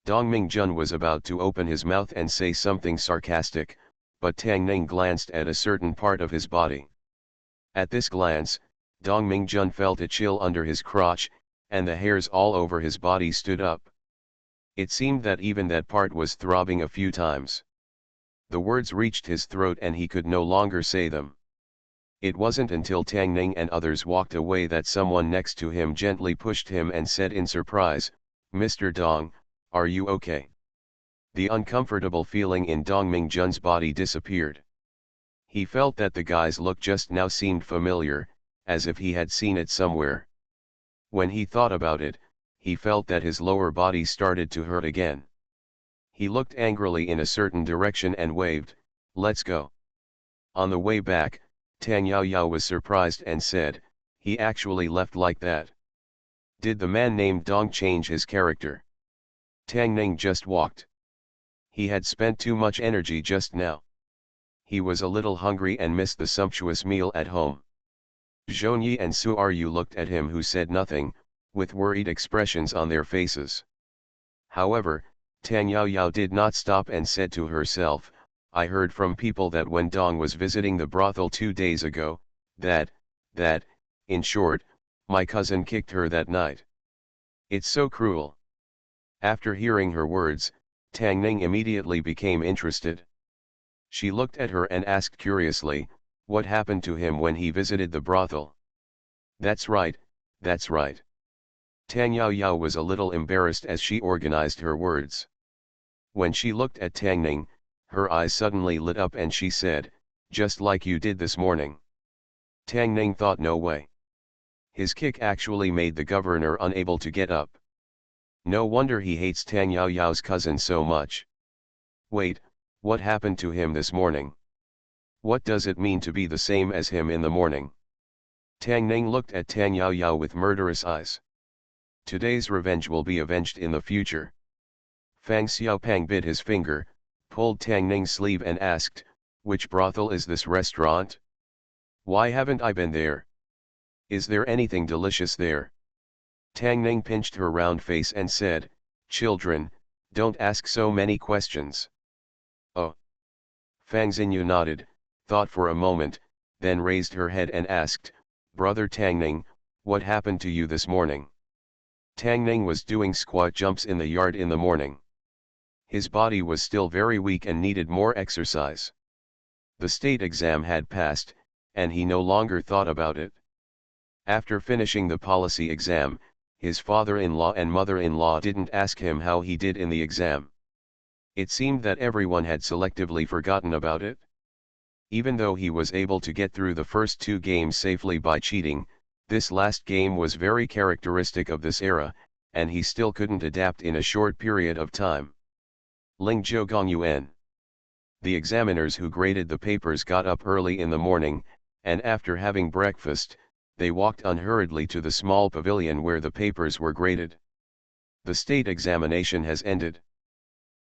Dong Mingjun was about to open his mouth and say something sarcastic, but Tang Ning glanced at a certain part of his body. At this glance, Dong Mingjun felt a chill under his crotch, and the hairs all over his body stood up. It seemed that even that part was throbbing a few times. The words reached his throat and he could no longer say them. It wasn't until Tang Ning and others walked away that someone next to him gently pushed him and said in surprise, Mr. Dong, are you okay? The uncomfortable feeling in Dong Mingjun's body disappeared. He felt that the guy's look just now seemed familiar, as if he had seen it somewhere. When he thought about it, he felt that his lower body started to hurt again. He looked angrily in a certain direction and waved, let's go. On the way back, Tang Yaoyao was surprised and said, he actually left like that. Did the man named Dong change his character? Tang Ning just walked. He had spent too much energy just now. He was a little hungry and missed the sumptuous meal at home. Zhongyi and Su Ru looked at him who said nothing, with worried expressions on their faces. However, Tang Yaoyao did not stop and said to herself, I heard from people that when Dong was visiting the brothel 2 days ago, that, in short, my cousin kicked her that night. It's so cruel. After hearing her words, Tang Ning immediately became interested. She looked at her and asked curiously, what happened to him when he visited the brothel? That's right, that's right. Tang Yaoyao was a little embarrassed as she organized her words. When she looked at Tang Ning, her eyes suddenly lit up and she said, just like you did this morning. Tang Ning thought no way. His kick actually made the governor unable to get up. No wonder he hates Tang Yaoyao's cousin so much. Wait, what happened to him this morning? What does it mean to be the same as him in the morning? Tang Ning looked at Tang Yaoyao with murderous eyes. Today's revenge will be avenged in the future. Fang Xiaopang bit his finger, pulled Tang Ning's sleeve and asked, Which brothel is this restaurant? Why haven't I been there? Is there anything delicious there? Tang Ning pinched her round face and said, "Children, don't ask so many questions." Oh. Fang Xinyu nodded, thought for a moment, then raised her head and asked, "Brother Tang Ning, what happened to you this morning?" Tang Ning was doing squat jumps in the yard in the morning. His body was still very weak and needed more exercise. The state exam had passed, and he no longer thought about it. After finishing the policy exam, his father-in-law and mother-in-law didn't ask him how he did in the exam. It seemed that everyone had selectively forgotten about it. Even though he was able to get through the first 2 games safely by cheating, this last game was very characteristic of this era, and he still couldn't adapt in a short period of time. Ling Yuan. The examiners who graded the papers got up early in the morning, and after having breakfast, they walked unhurriedly to the small pavilion where the papers were graded. The state examination has ended.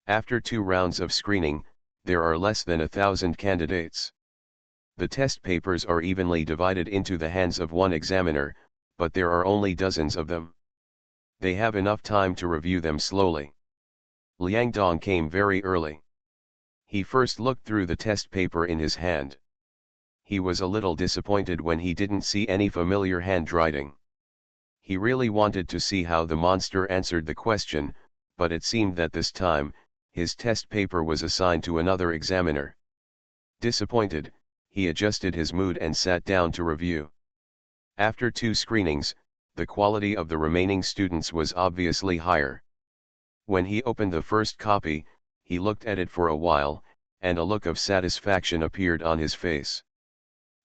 After 2 rounds of screening, there are less than 1,000 candidates. The test papers are evenly divided into the hands of one examiner, but there are only dozens of them. They have enough time to review them slowly. Liang Dong came very early. He first looked through the test paper in his hand. He was a little disappointed when he didn't see any familiar handwriting. He really wanted to see how the monster answered the question, but it seemed that this time, his test paper was assigned to another examiner. Disappointed, he adjusted his mood and sat down to review. After 2 screenings, the quality of the remaining students was obviously higher. When he opened the first copy, he looked at it for a while, and a look of satisfaction appeared on his face.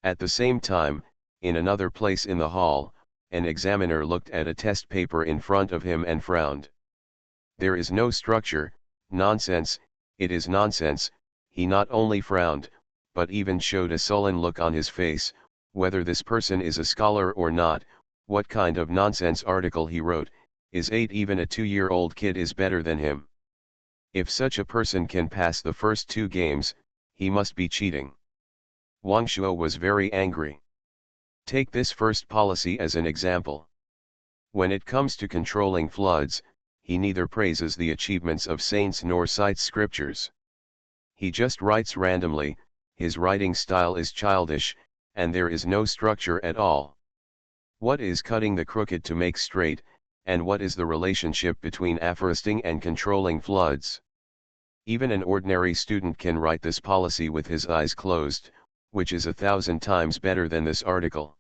At the same time, in another place in the hall, an examiner looked at a test paper in front of him and frowned. "There is no structure, nonsense, it is nonsense," he not only frowned, but even showed a sullen look on his face. Whether this person is a scholar or not, what kind of nonsense article he wrote, is 8 even a 2-year-old kid is better than him. If such a person can pass the first 2 games, he must be cheating. Wang Shuo was very angry. Take this first policy as an example. When it comes to controlling floods, he neither praises the achievements of saints nor cites scriptures. He just writes randomly, his writing style is childish, and there is no structure at all. What is cutting the crooked to make straight, and what is the relationship between aphoristing and controlling floods? Even an ordinary student can write this policy with his eyes closed, which is 1,000 times better than this article.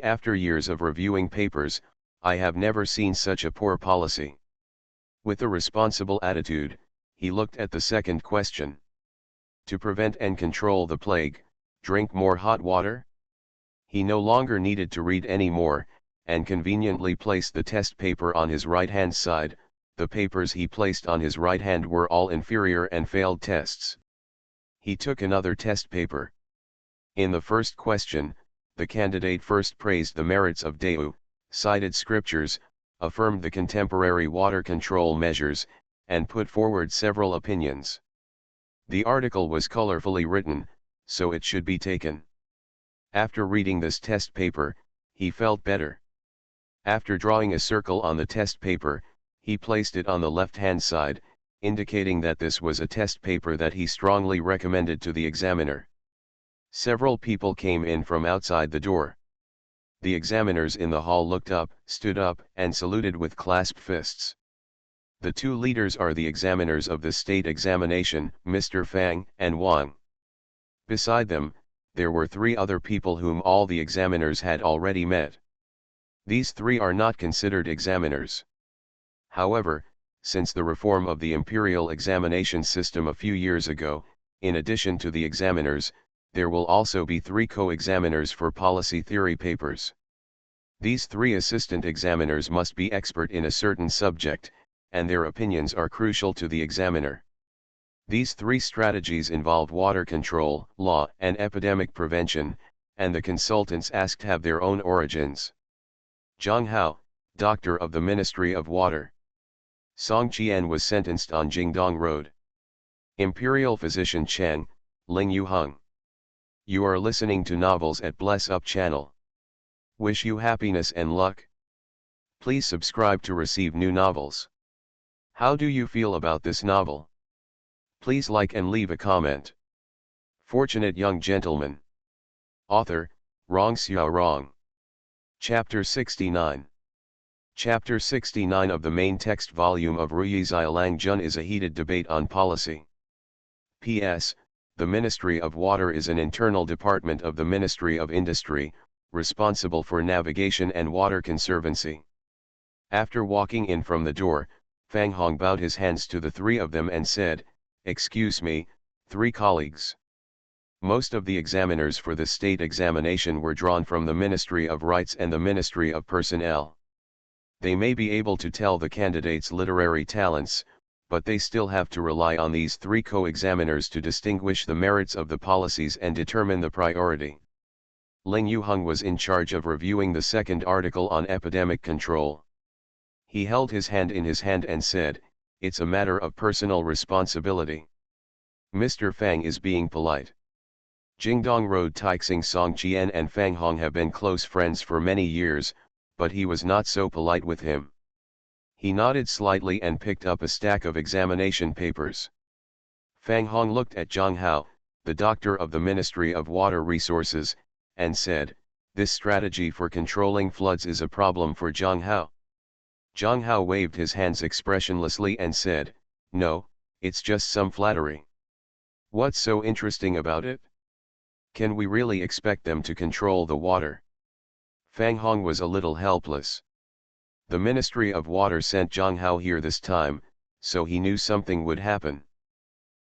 After years of reviewing papers, I have never seen such a poor policy. With a responsible attitude, he looked at the second question. To prevent and control the plague, drink more hot water? He no longer needed to read any more, and conveniently placed the test paper on his right-hand side. The papers he placed on his right hand were all inferior and failed tests. He took another test paper. In the first question, the candidate first praised the merits of Deu, cited scriptures, affirmed the contemporary water control measures, and put forward several opinions. The article was colorfully written, so it should be taken. After reading this test paper, he felt better. After drawing a circle on the test paper, he placed it on the left-hand side, indicating that this was a test paper that he strongly recommended to the examiner. Several people came in from outside the door. The examiners in the hall looked up, stood up, and saluted with clasped fists. The 2 leaders are the examiners of the state examination, Mr. Fang and Wang. Beside them, there were 3 other people whom all the examiners had already met. These 3 are not considered examiners. However, since the reform of the imperial examination system a few years ago, in addition to the examiners, there will also be 3 co-examiners for policy theory papers. These 3 assistant examiners must be expert in a certain subject, and their opinions are crucial to the examiner. These 3 strategies involve water control, law, and epidemic prevention, and the consultants asked have their own origins. Zhang Hao, Doctor of the Ministry of Water. Song Qian was sentenced on Jingdong Road. Imperial Physician Cheng, Ling Yu Hung. You are listening to Novels at Bless Up channel. Wish you happiness and luck. Please subscribe to receive new novels. How do you feel about this novel? Please like and leave a comment. Fortunate Young Gentleman. Author, Rong Xiao Rong. Chapter 69. Chapter 69 of the main text volume of Ruyi Xiaolang Jun is a heated debate on policy. P.S. The Ministry of Water is an internal department of the Ministry of Industry, responsible for navigation and water conservancy. After walking in from the door, Fang Hong bowed his hands to the three of them and said, "Excuse me, three colleagues. Most of the examiners for the state examination were drawn from the Ministry of Rights and the Ministry of Personnel. They may be able to tell the candidates' literary talents, but they still have to rely on these three co-examiners to distinguish the merits of the policies and determine the priority." Ling Yu Hung was in charge of reviewing the second article on epidemic control. He held his hand in his hand and said, "It's a matter of personal responsibility. Mr. Fang is being polite." Jingdong Road Taixing Song Qian and Fang Hong have been close friends for many years, but he was not so polite with him. He nodded slightly and picked up a stack of examination papers. Fang Hong looked at Zhang Hao, the doctor of the Ministry of Water Resources, and said, "This strategy for controlling floods is a problem for Zhang Hao." Zhang Hao waved his hands expressionlessly and said, "No, it's just some flattery. What's so interesting about it? Can we really expect them to control the water?" Fang Hong was a little helpless. The Ministry of Water sent Zhang Hao here this time, so he knew something would happen.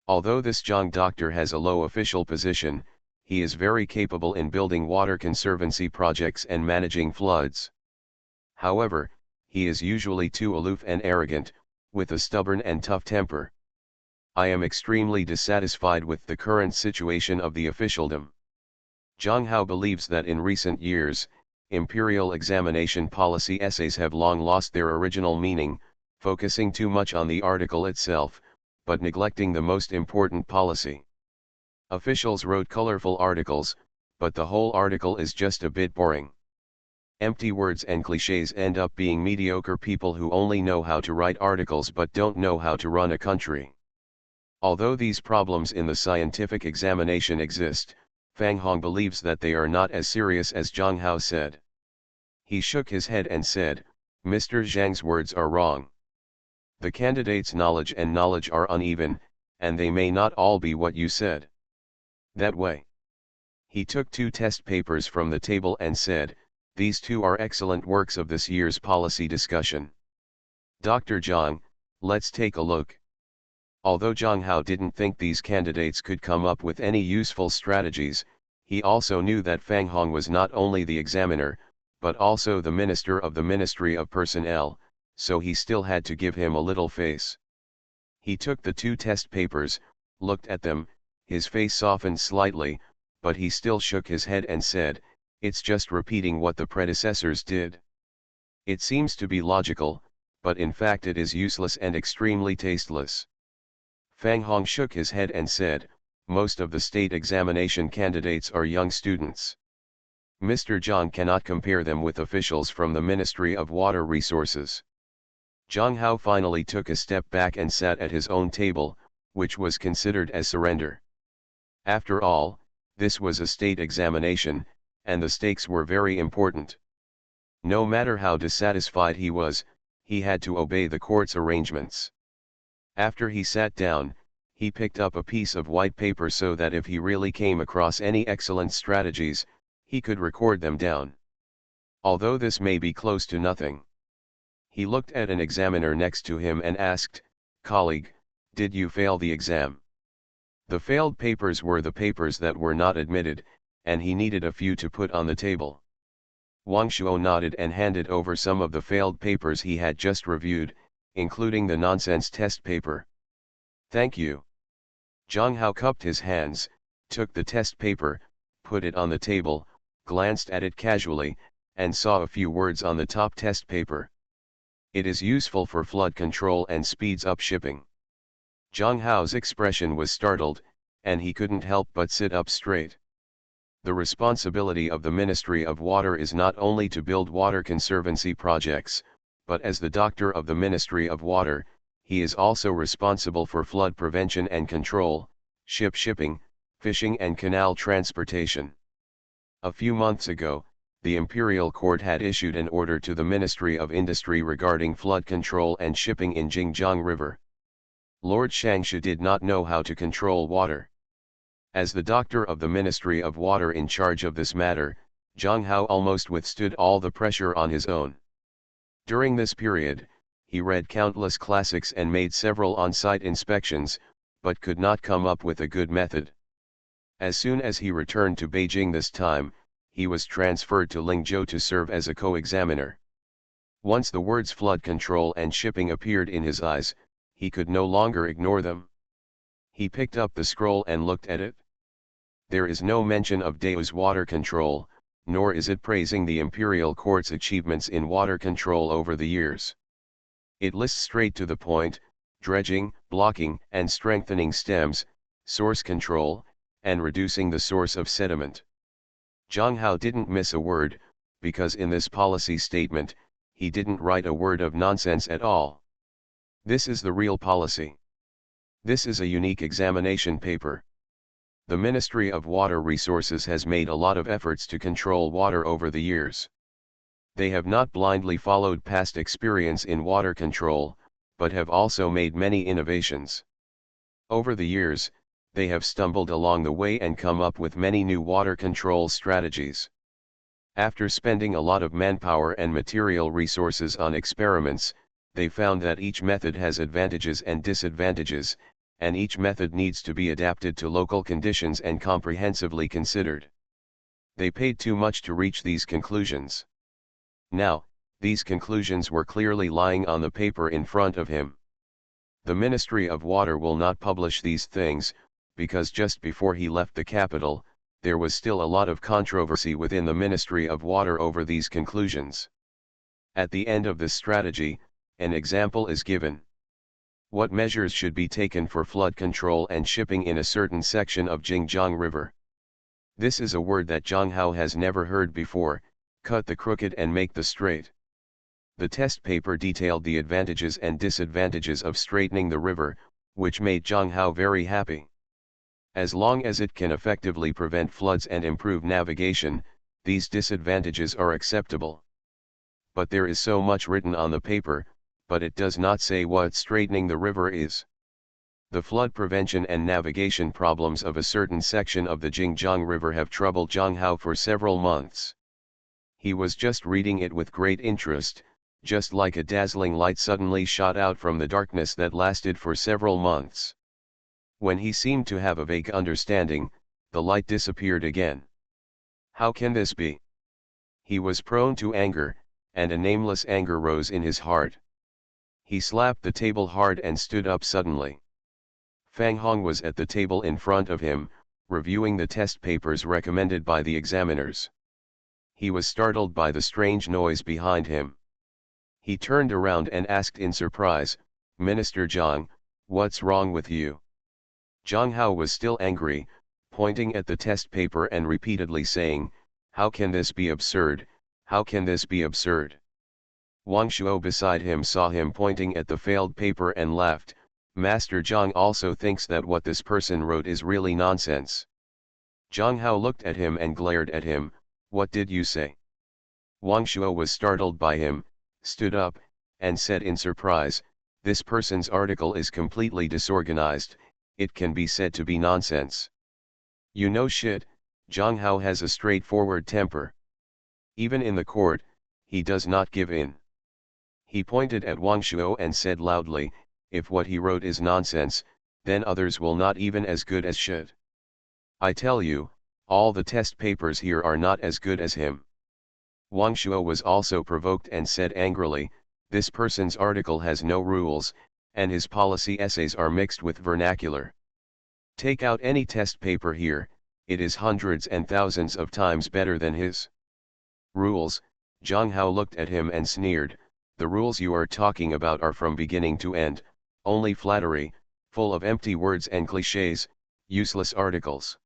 Although this Zhang doctor has a low official position, he is very capable in building water conservancy projects and managing floods. However, he is usually too aloof and arrogant, with a stubborn and tough temper. I am extremely dissatisfied with the current situation of the officialdom. Zhang Hao believes that in recent years, imperial examination policy essays have long lost their original meaning, focusing too much on the article itself, but neglecting the most important policy. Officials wrote colorful articles, but the whole article is just a bit boring. Empty words and clichés end up being mediocre people who only know how to write articles but don't know how to run a country. Although these problems in the scientific examination exist, Fang Hong believes that they are not as serious as Zhang Hao said. He shook his head and said, "Mr. Zhang's words are wrong. The candidates' knowledge are uneven, and they may not all be what you said. That way." He took two test papers from the table and said, "These two are excellent works of this year's policy discussion. Dr. Zhang, let's take a look." Although Zhang Hao didn't think these candidates could come up with any useful strategies, he also knew that Fang Hong was not only the examiner, but also the minister of the Ministry of Personnel, so he still had to give him a little face. He took the two test papers, looked at them, his face softened slightly, but he still shook his head and said, "It's just repeating what the predecessors did. It seems to be logical, but in fact it is useless and extremely tasteless." Fang Hong shook his head and said, "Most of the state examination candidates are young students. Mr. Zhang cannot compare them with officials from the Ministry of Water Resources." Zhang Hao finally took a step back and sat at his own table, which was considered as surrender. After all, this was a state examination, and the stakes were very important. No matter how dissatisfied he was, he had to obey the court's arrangements. After he sat down, he picked up a piece of white paper so that if he really came across any excellent strategies, he could record them down. Although this may be close to nothing. He looked at an examiner next to him and asked, "Colleague, did you fail the exam?" The failed papers were the papers that were not admitted, and he needed a few to put on the table. Wang Shuo nodded and handed over some of the failed papers he had just reviewed, including the nonsense test paper. "Thank you." Zhang Hao cupped his hands, took the test paper, put it on the table, glanced at it casually, and saw a few words on the top test paper. "It is useful for flood control and speeds up shipping." Zhang Hao's expression was startled, and he couldn't help but sit up straight. The responsibility of the Ministry of Water is not only to build water conservancy projects, but as the doctor of the Ministry of Water, he is also responsible for flood prevention and control, ship shipping, fishing and canal transportation. A few months ago, the Imperial Court had issued an order to the Ministry of Industry regarding flood control and shipping in Xinjiang River. Lord Shangshu did not know how to control water. As the doctor of the Ministry of Water in charge of this matter, Zhang Hao almost withstood all the pressure on his own. During this period, he read countless classics and made several on-site inspections, but could not come up with a good method. As soon as he returned to Beijing this time, he was transferred to Lingzhou to serve as a co-examiner. Once the words flood control and shipping appeared in his eyes, he could no longer ignore them. He picked up the scroll and looked at it. There is no mention of Dao's water control, nor is it praising the Imperial Court's achievements in water control over the years. It lists straight to the point: dredging, blocking and strengthening stems, source control, and reducing the source of sediment. Zhang Hao didn't miss a word, because in this policy statement, he didn't write a word of nonsense at all. This is the real policy. This is a unique examination paper. The Ministry of Water Resources has made a lot of efforts to control water over the years. They have not blindly followed past experience in water control, but have also made many innovations. Over the years, they have stumbled along the way and come up with many new water control strategies. After spending a lot of manpower and material resources on experiments, they found that each method has advantages and disadvantages, and each method needs to be adapted to local conditions and comprehensively considered. They paid too much to reach these conclusions. Now, these conclusions were clearly lying on the paper in front of him. The Ministry of Water will not publish these things, because just before he left the capital, there was still a lot of controversy within the Ministry of Water over these conclusions. At the end of this strategy, an example is given. What measures should be taken for flood control and shipping in a certain section of Xinjiang River? This is a word that Zhang Hao has never heard before: cut the crooked and make the straight. The test paper detailed the advantages and disadvantages of straightening the river, which made Zhang Hao very happy. As long as it can effectively prevent floods and improve navigation, these disadvantages are acceptable. But there is so much written on the paper, but it does not say what straightening the river is. The flood prevention and navigation problems of a certain section of the Xinjiang River have troubled Zhang Hao for several months. He was just reading it with great interest, just like a dazzling light suddenly shot out from the darkness that lasted for several months. When he seemed to have a vague understanding, the light disappeared again. How can this be? He was prone to anger, and a nameless anger rose in his heart. He slapped the table hard and stood up suddenly. Fang Hong was at the table in front of him, reviewing the test papers recommended by the examiners. He was startled by the strange noise behind him. He turned around and asked in surprise, "Minister Zhang, what's wrong with you?" Zhang Hao was still angry, pointing at the test paper and repeatedly saying, "How can this be absurd? How can this be absurd?" Wang Shuo beside him saw him pointing at the failed paper and laughed. "Master Zhang also thinks that what this person wrote is really nonsense." Zhang Hao looked at him and glared at him. "What did you say?" Wang Shuo was startled by him, stood up, and said in surprise, "This person's article is completely disorganized. It can be said to be nonsense." "You know shit." Zhang Hao has a straightforward temper. Even in the court, he does not give in. He pointed at Wang Shuo and said loudly, "If what he wrote is nonsense, then others will not even as good as shit. I tell you, all the test papers here are not as good as him." Wang Shuo was also provoked and said angrily, "This person's article has no rules, and his policy essays are mixed with vernacular. Take out any test paper here, it is hundreds and thousands of times better than his." "Rules?" Zhang Hao looked at him and sneered, "The rules you are talking about are from beginning to end, only flattery, full of empty words and clichés, useless articles.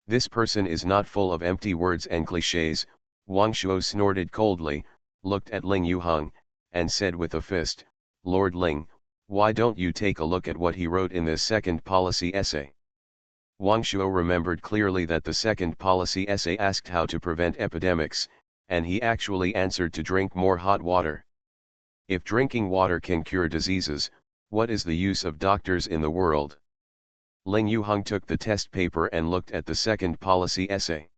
This person is not full of empty words and clichés. Wang Shuo snorted coldly, looked at Ling Yuheng, and said with a fist, Lord Ling, why don't you take a look at what he wrote in this second policy essay? Wang Shuo remembered clearly that the second policy essay asked how to prevent epidemics, and he actually answered to drink more hot water. If drinking water can cure diseases, what is the use of doctors in the world? Ling Yuheng took the test paper and looked at the second policy essay.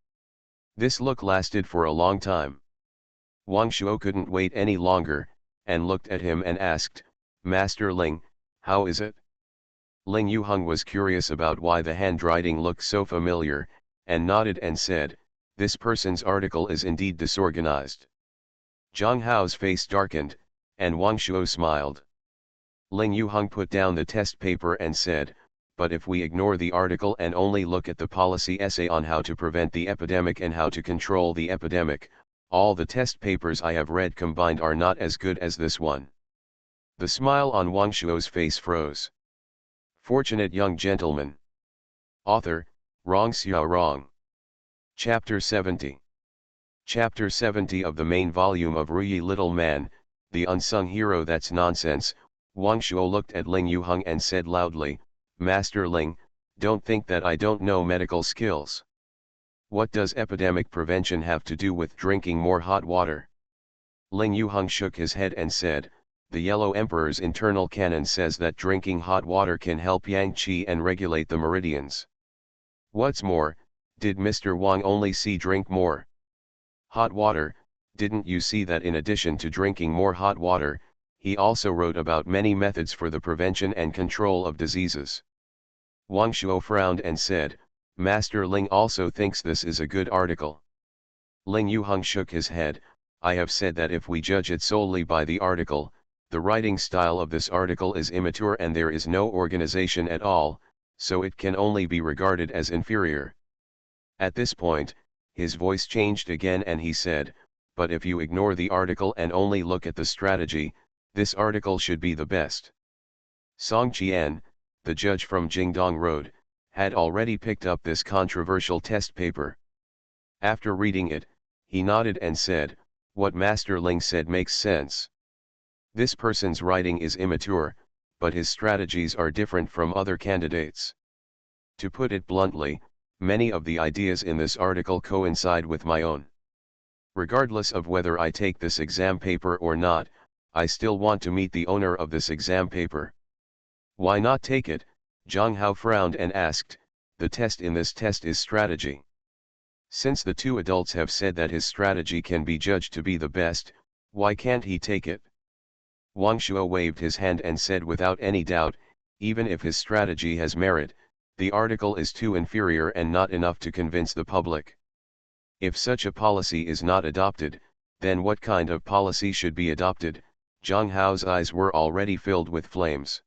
This look lasted for a long time. Wang Shuo couldn't wait any longer, and looked at him and asked, Master Ling, how is it? Ling Yuheng was curious about why the handwriting looked so familiar, and nodded and said, this person's article is indeed disorganized. Zhang Hao's face darkened, and Wang Shuo smiled. Ling Yuheng put down the test paper and said, but if we ignore the article and only look at the policy essay on how to prevent the epidemic and how to control the epidemic, all the test papers I have read combined are not as good as this one. The smile on Wang Shuo's face froze. Fortunate young gentleman. Author, Rong Xiao Rong. Chapter 70. Chapter 70 of the main volume of Ruyi Little Man, the unsung hero that's nonsense. Wang Shuo looked at Ling Yuheng and said loudly, Master Ling, don't think that I don't know medical skills. What does epidemic prevention have to do with drinking more hot water? Ling Yuheng shook his head and said, the Yellow Emperor's internal canon says that drinking hot water can help yang qi and regulate the meridians. What's more, did Mr. Wang only see drink more hot water? Didn't you see that in addition to drinking more hot water, he also wrote about many methods for the prevention and control of diseases? Wang Shuo frowned and said, Master Ling also thinks this is a good article. Ling Yuheng shook his head, I have said that if we judge it solely by the article, the writing style of this article is immature and there is no organization at all, so it can only be regarded as inferior. At this point, his voice changed again and he said, but if you ignore the article and only look at the strategy, this article should be the best. Song Qian, the judge from Jingdong Road, had already picked up this controversial test paper. After reading it, he nodded and said, what Master Ling said makes sense. This person's writing is immature, but his strategies are different from other candidates. To put it bluntly, many of the ideas in this article coincide with my own. Regardless of whether I take this exam paper or not, I still want to meet the owner of this exam paper. Why not take it? Zhang Hao frowned and asked, the test in this test is strategy. Since the two adults have said that his strategy can be judged to be the best, why can't he take it? Wang Shuo waved his hand and said without any doubt, even if his strategy has merit, the article is too inferior and not enough to convince the public. If such a policy is not adopted, then what kind of policy should be adopted? Zhang Hao's eyes were already filled with flames.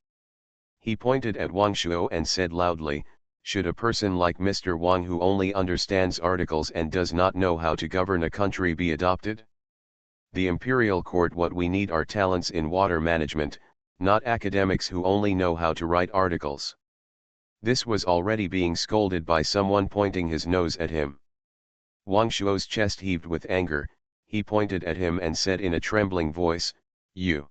He pointed at Wang Shuo and said loudly, should a person like Mr. Wang who only understands articles and does not know how to govern a country be adopted? The imperial court, what we need are talents in water management, not academics who only know how to write articles. This was already being scolded by someone pointing his nose at him. Wang Shuo's chest heaved with anger, he pointed at him and said in a trembling voice, you.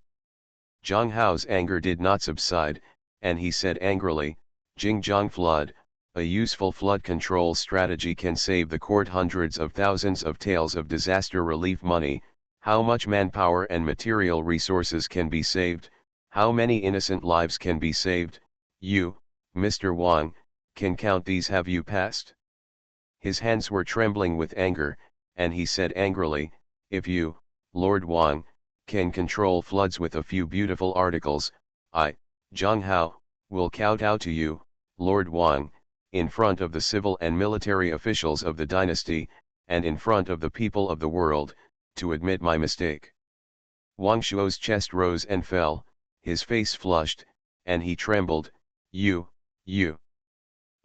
Zhang Hao's anger did not subside, and he said angrily, Jingjiang flood, a useful flood control strategy can save the court hundreds of thousands of taels of disaster relief money. How much manpower and material resources can be saved? How many innocent lives can be saved? You, Mr. Wang, can count these. Have you passed? His hands were trembling with anger, and he said angrily, if you, Lord Wang, can control floods with a few beautiful articles, I, Zhang Hao, will kowtow to you, Lord Wang, in front of the civil and military officials of the dynasty, and in front of the people of the world, to admit my mistake. Wang Shuo's chest rose and fell, his face flushed, and he trembled, you.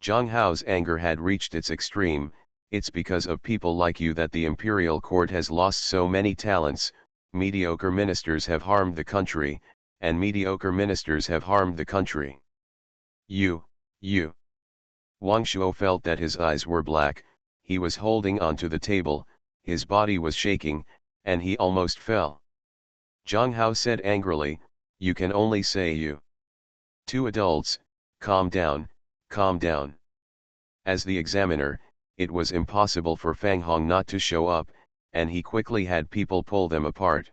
Zhang Hao's anger had reached its extreme, it's because of people like you that the imperial court has lost so many talents, mediocre ministers have harmed the country, and mediocre ministers have harmed the country. You. Wang Shuo felt that his eyes were black, he was holding onto the table, his body was shaking, and he almost fell. Zhang Hao said angrily, "You can only say you. Two adults, calm down, calm down." As the examiner, it was impossible for Fang Hong not to show up, and he quickly had people pull them apart.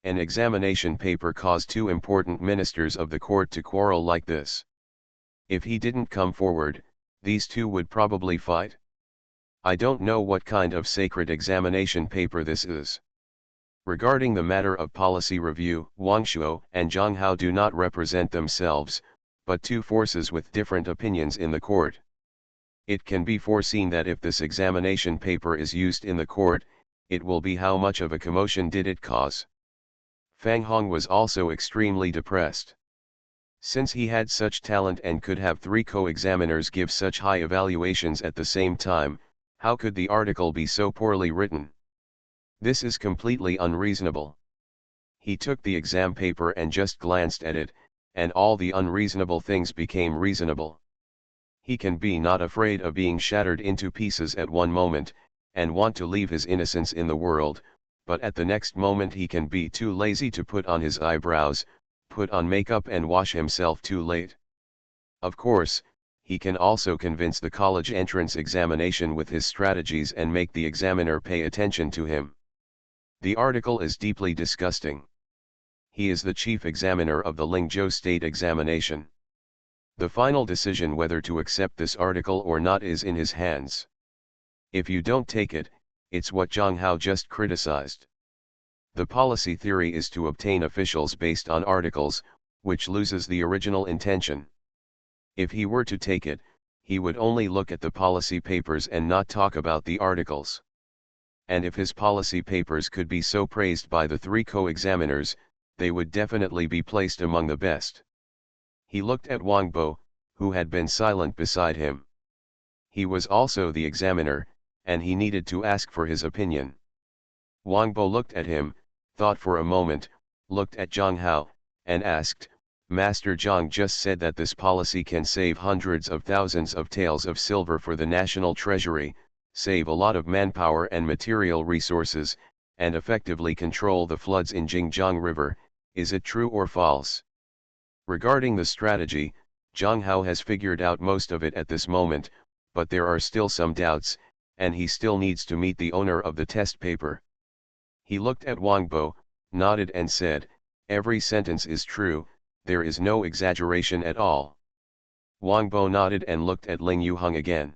An examination paper caused two important ministers of the court to quarrel like this. If he didn't come forward, these two would probably fight. I don't know what kind of sacred examination paper this is. Regarding the matter of policy review, Wang Shuo and Zhang Hao do not represent themselves, but two forces with different opinions in the court. It can be foreseen that if this examination paper is used in the court, it will be how much of a commotion did it cause. Fang Hong was also extremely depressed. Since he had such talent and could have three co-examiners give such high evaluations at the same time, how could the article be so poorly written? This is completely unreasonable. He took the exam paper and just glanced at it, and all the unreasonable things became reasonable. He can be not afraid of being shattered into pieces at one moment, and want to leave his innocence in the world, but at the next moment he can be too lazy to put on his eyebrows, put on makeup and wash himself too late. Of course, he can also convince the college entrance examination with his strategies and make the examiner pay attention to him. The article is deeply disgusting. He is the chief examiner of the Lingzhou State examination. The final decision whether to accept this article or not is in his hands. If you don't take it, it's what Zhang Hao just criticized. The policy theory is to obtain officials based on articles, which loses the original intention. If he were to take it, he would only look at the policy papers and not talk about the articles. And if his policy papers could be so praised by the three co-examiners, they would definitely be placed among the best. He looked at Wang Bo, who had been silent beside him. He was also the examiner, and he needed to ask for his opinion. Wang Bo looked at him, thought for a moment, looked at Zhang Hao, and asked, "Master Zhang just said that this policy can save hundreds of thousands of taels of silver for the national treasury, save a lot of manpower and material resources, and effectively control the floods in Jingjiang River, is it true or false?" Regarding the strategy, Zhang Hao has figured out most of it at this moment, but there are still some doubts, and he still needs to meet the owner of the test paper. He looked at Wang Bo, nodded and said, "Every sentence is true, there is no exaggeration at all." Wang Bo nodded and looked at Ling Yuheng again.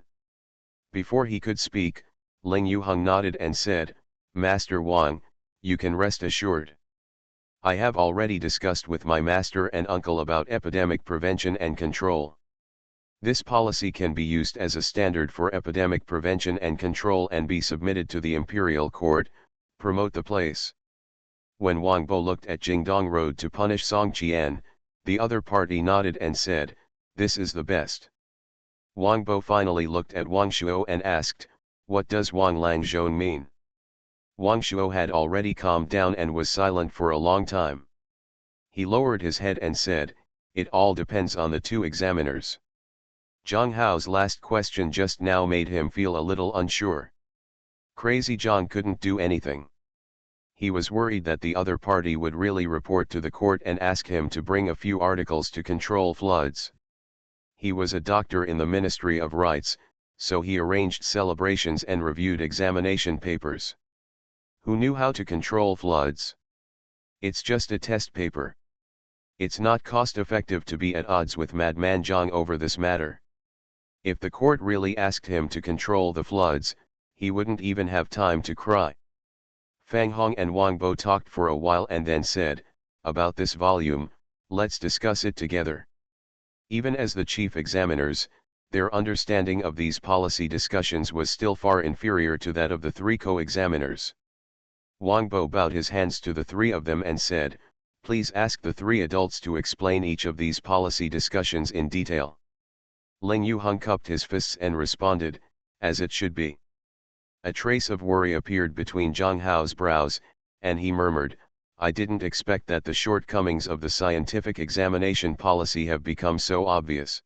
Before he could speak, Ling Yuheng nodded and said, "Master Wang, you can rest assured. I have already discussed with my master and uncle about epidemic prevention and control. This policy can be used as a standard for epidemic prevention and control and be submitted to the imperial court, promote the place." When Wang Bo looked at Jingdong Road to punish Song Qian, the other party nodded and said, "This is the best." Wang Bo finally looked at Wang Shuo and asked, "What does Wang Langzhou mean?" Wang Shuo had already calmed down and was silent for a long time. He lowered his head and said, "It all depends on the two examiners." Zhang Hao's last question just now made him feel a little unsure. Crazy Zhang couldn't do anything. He was worried that the other party would really report to the court and ask him to bring a few articles to control floods. He was a doctor in the Ministry of Rights, so he arranged celebrations and reviewed examination papers. Who knew how to control floods? It's just a test paper. It's not cost-effective to be at odds with Madman Zhang over this matter. If the court really asked him to control the floods, he wouldn't even have time to cry. Fang Hong and Wang Bo talked for a while and then said, "About this volume, let's discuss it together." Even as the chief examiners, their understanding of these policy discussions was still far inferior to that of the three co-examiners. Wang Bo bowed his hands to the three of them and said, "Please ask the three adults to explain each of these policy discussions in detail." Ling Yuheng cupped his fists and responded, "As it should be." A trace of worry appeared between Zhang Hao's brows, and he murmured, "I didn't expect that the shortcomings of the scientific examination policy have become so obvious."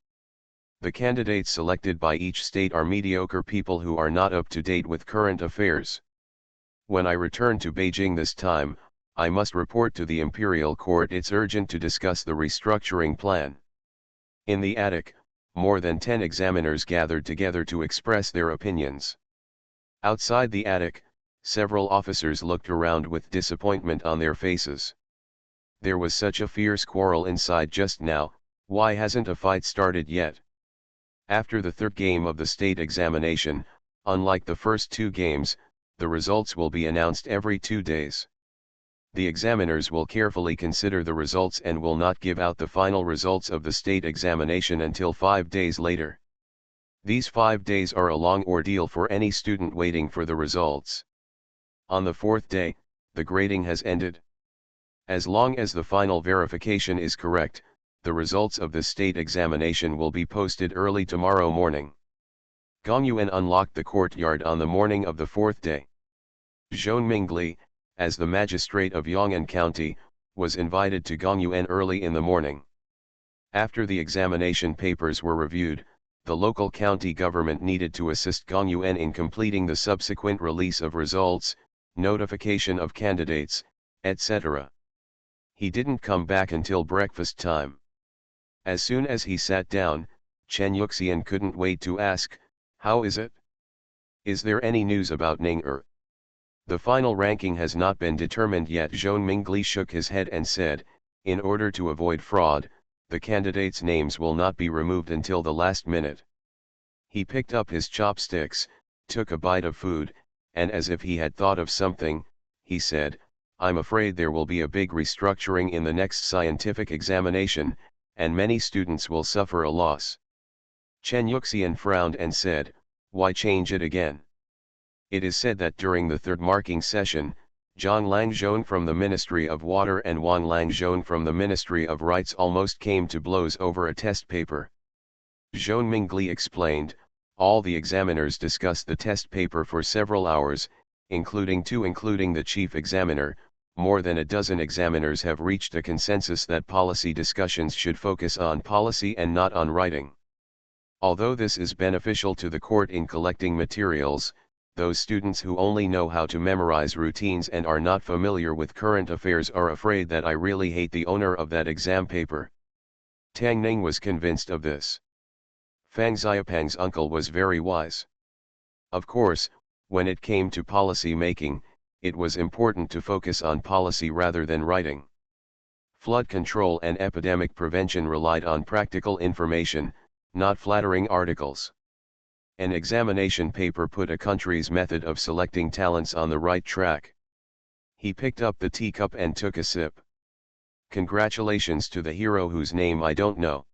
The candidates selected by each state are mediocre people who are not up to date with current affairs. When I return to Beijing this time, I must report to the Imperial Court it's urgent to discuss the restructuring plan. In the attic, more than 10 examiners gathered together to express their opinions. Outside the attic, several officers looked around with disappointment on their faces. There was such a fierce quarrel inside just now, why hasn't a fight started yet? After the third game of the state examination, unlike the first two games, the results will be announced every 2 days. The examiners will carefully consider the results and will not give out the final results of the state examination until 5 days later. These 5 days are a long ordeal for any student waiting for the results. On the fourth day, the grading has ended. As long as the final verification is correct, the results of the state examination will be posted early tomorrow morning. Gong Yuan unlocked the courtyard on the morning of the fourth day. Zhou Mingli, as the magistrate of Yong'an County, was invited to Gong Yuan early in the morning. After the examination papers were reviewed, the local county government needed to assist Gong Yuan in completing the subsequent release of results, notification of candidates, etc. He didn't come back until breakfast time. As soon as he sat down, Chen Yuxian couldn't wait to ask, "How is it? Is there any news about Ning-er?" "The final ranking has not been determined yet." Zhou Mingli shook his head and said, "In order to avoid fraud, the candidates' names will not be removed until the last minute." He picked up his chopsticks, took a bite of food, and as if he had thought of something, he said, "I'm afraid there will be a big restructuring in the next scientific examination, and many students will suffer a loss." Chen Yuxian frowned and said, "Why change it again?" "It is said that during the third marking session, Zhang Langzhon from the Ministry of Water and Wang Langzhon from the Ministry of Rights almost came to blows over a test paper." Zhou Mingli explained, "All the examiners discussed the test paper for several hours, including the chief examiner. More than a dozen examiners have reached a consensus that policy discussions should focus on policy and not on writing. Although this is beneficial to the court in collecting materials, those students who only know how to memorize routines and are not familiar with current affairs are afraid that I really hate the owner of that exam paper." Tang Ning was convinced of this. Fang Xiaopang's uncle was very wise. Of course, when it came to policy making, it was important to focus on policy rather than writing. Flood control and epidemic prevention relied on practical information, not flattering articles. An examination paper put a country's method of selecting talents on the right track. He picked up the teacup and took a sip. "Congratulations to the hero whose name I don't know.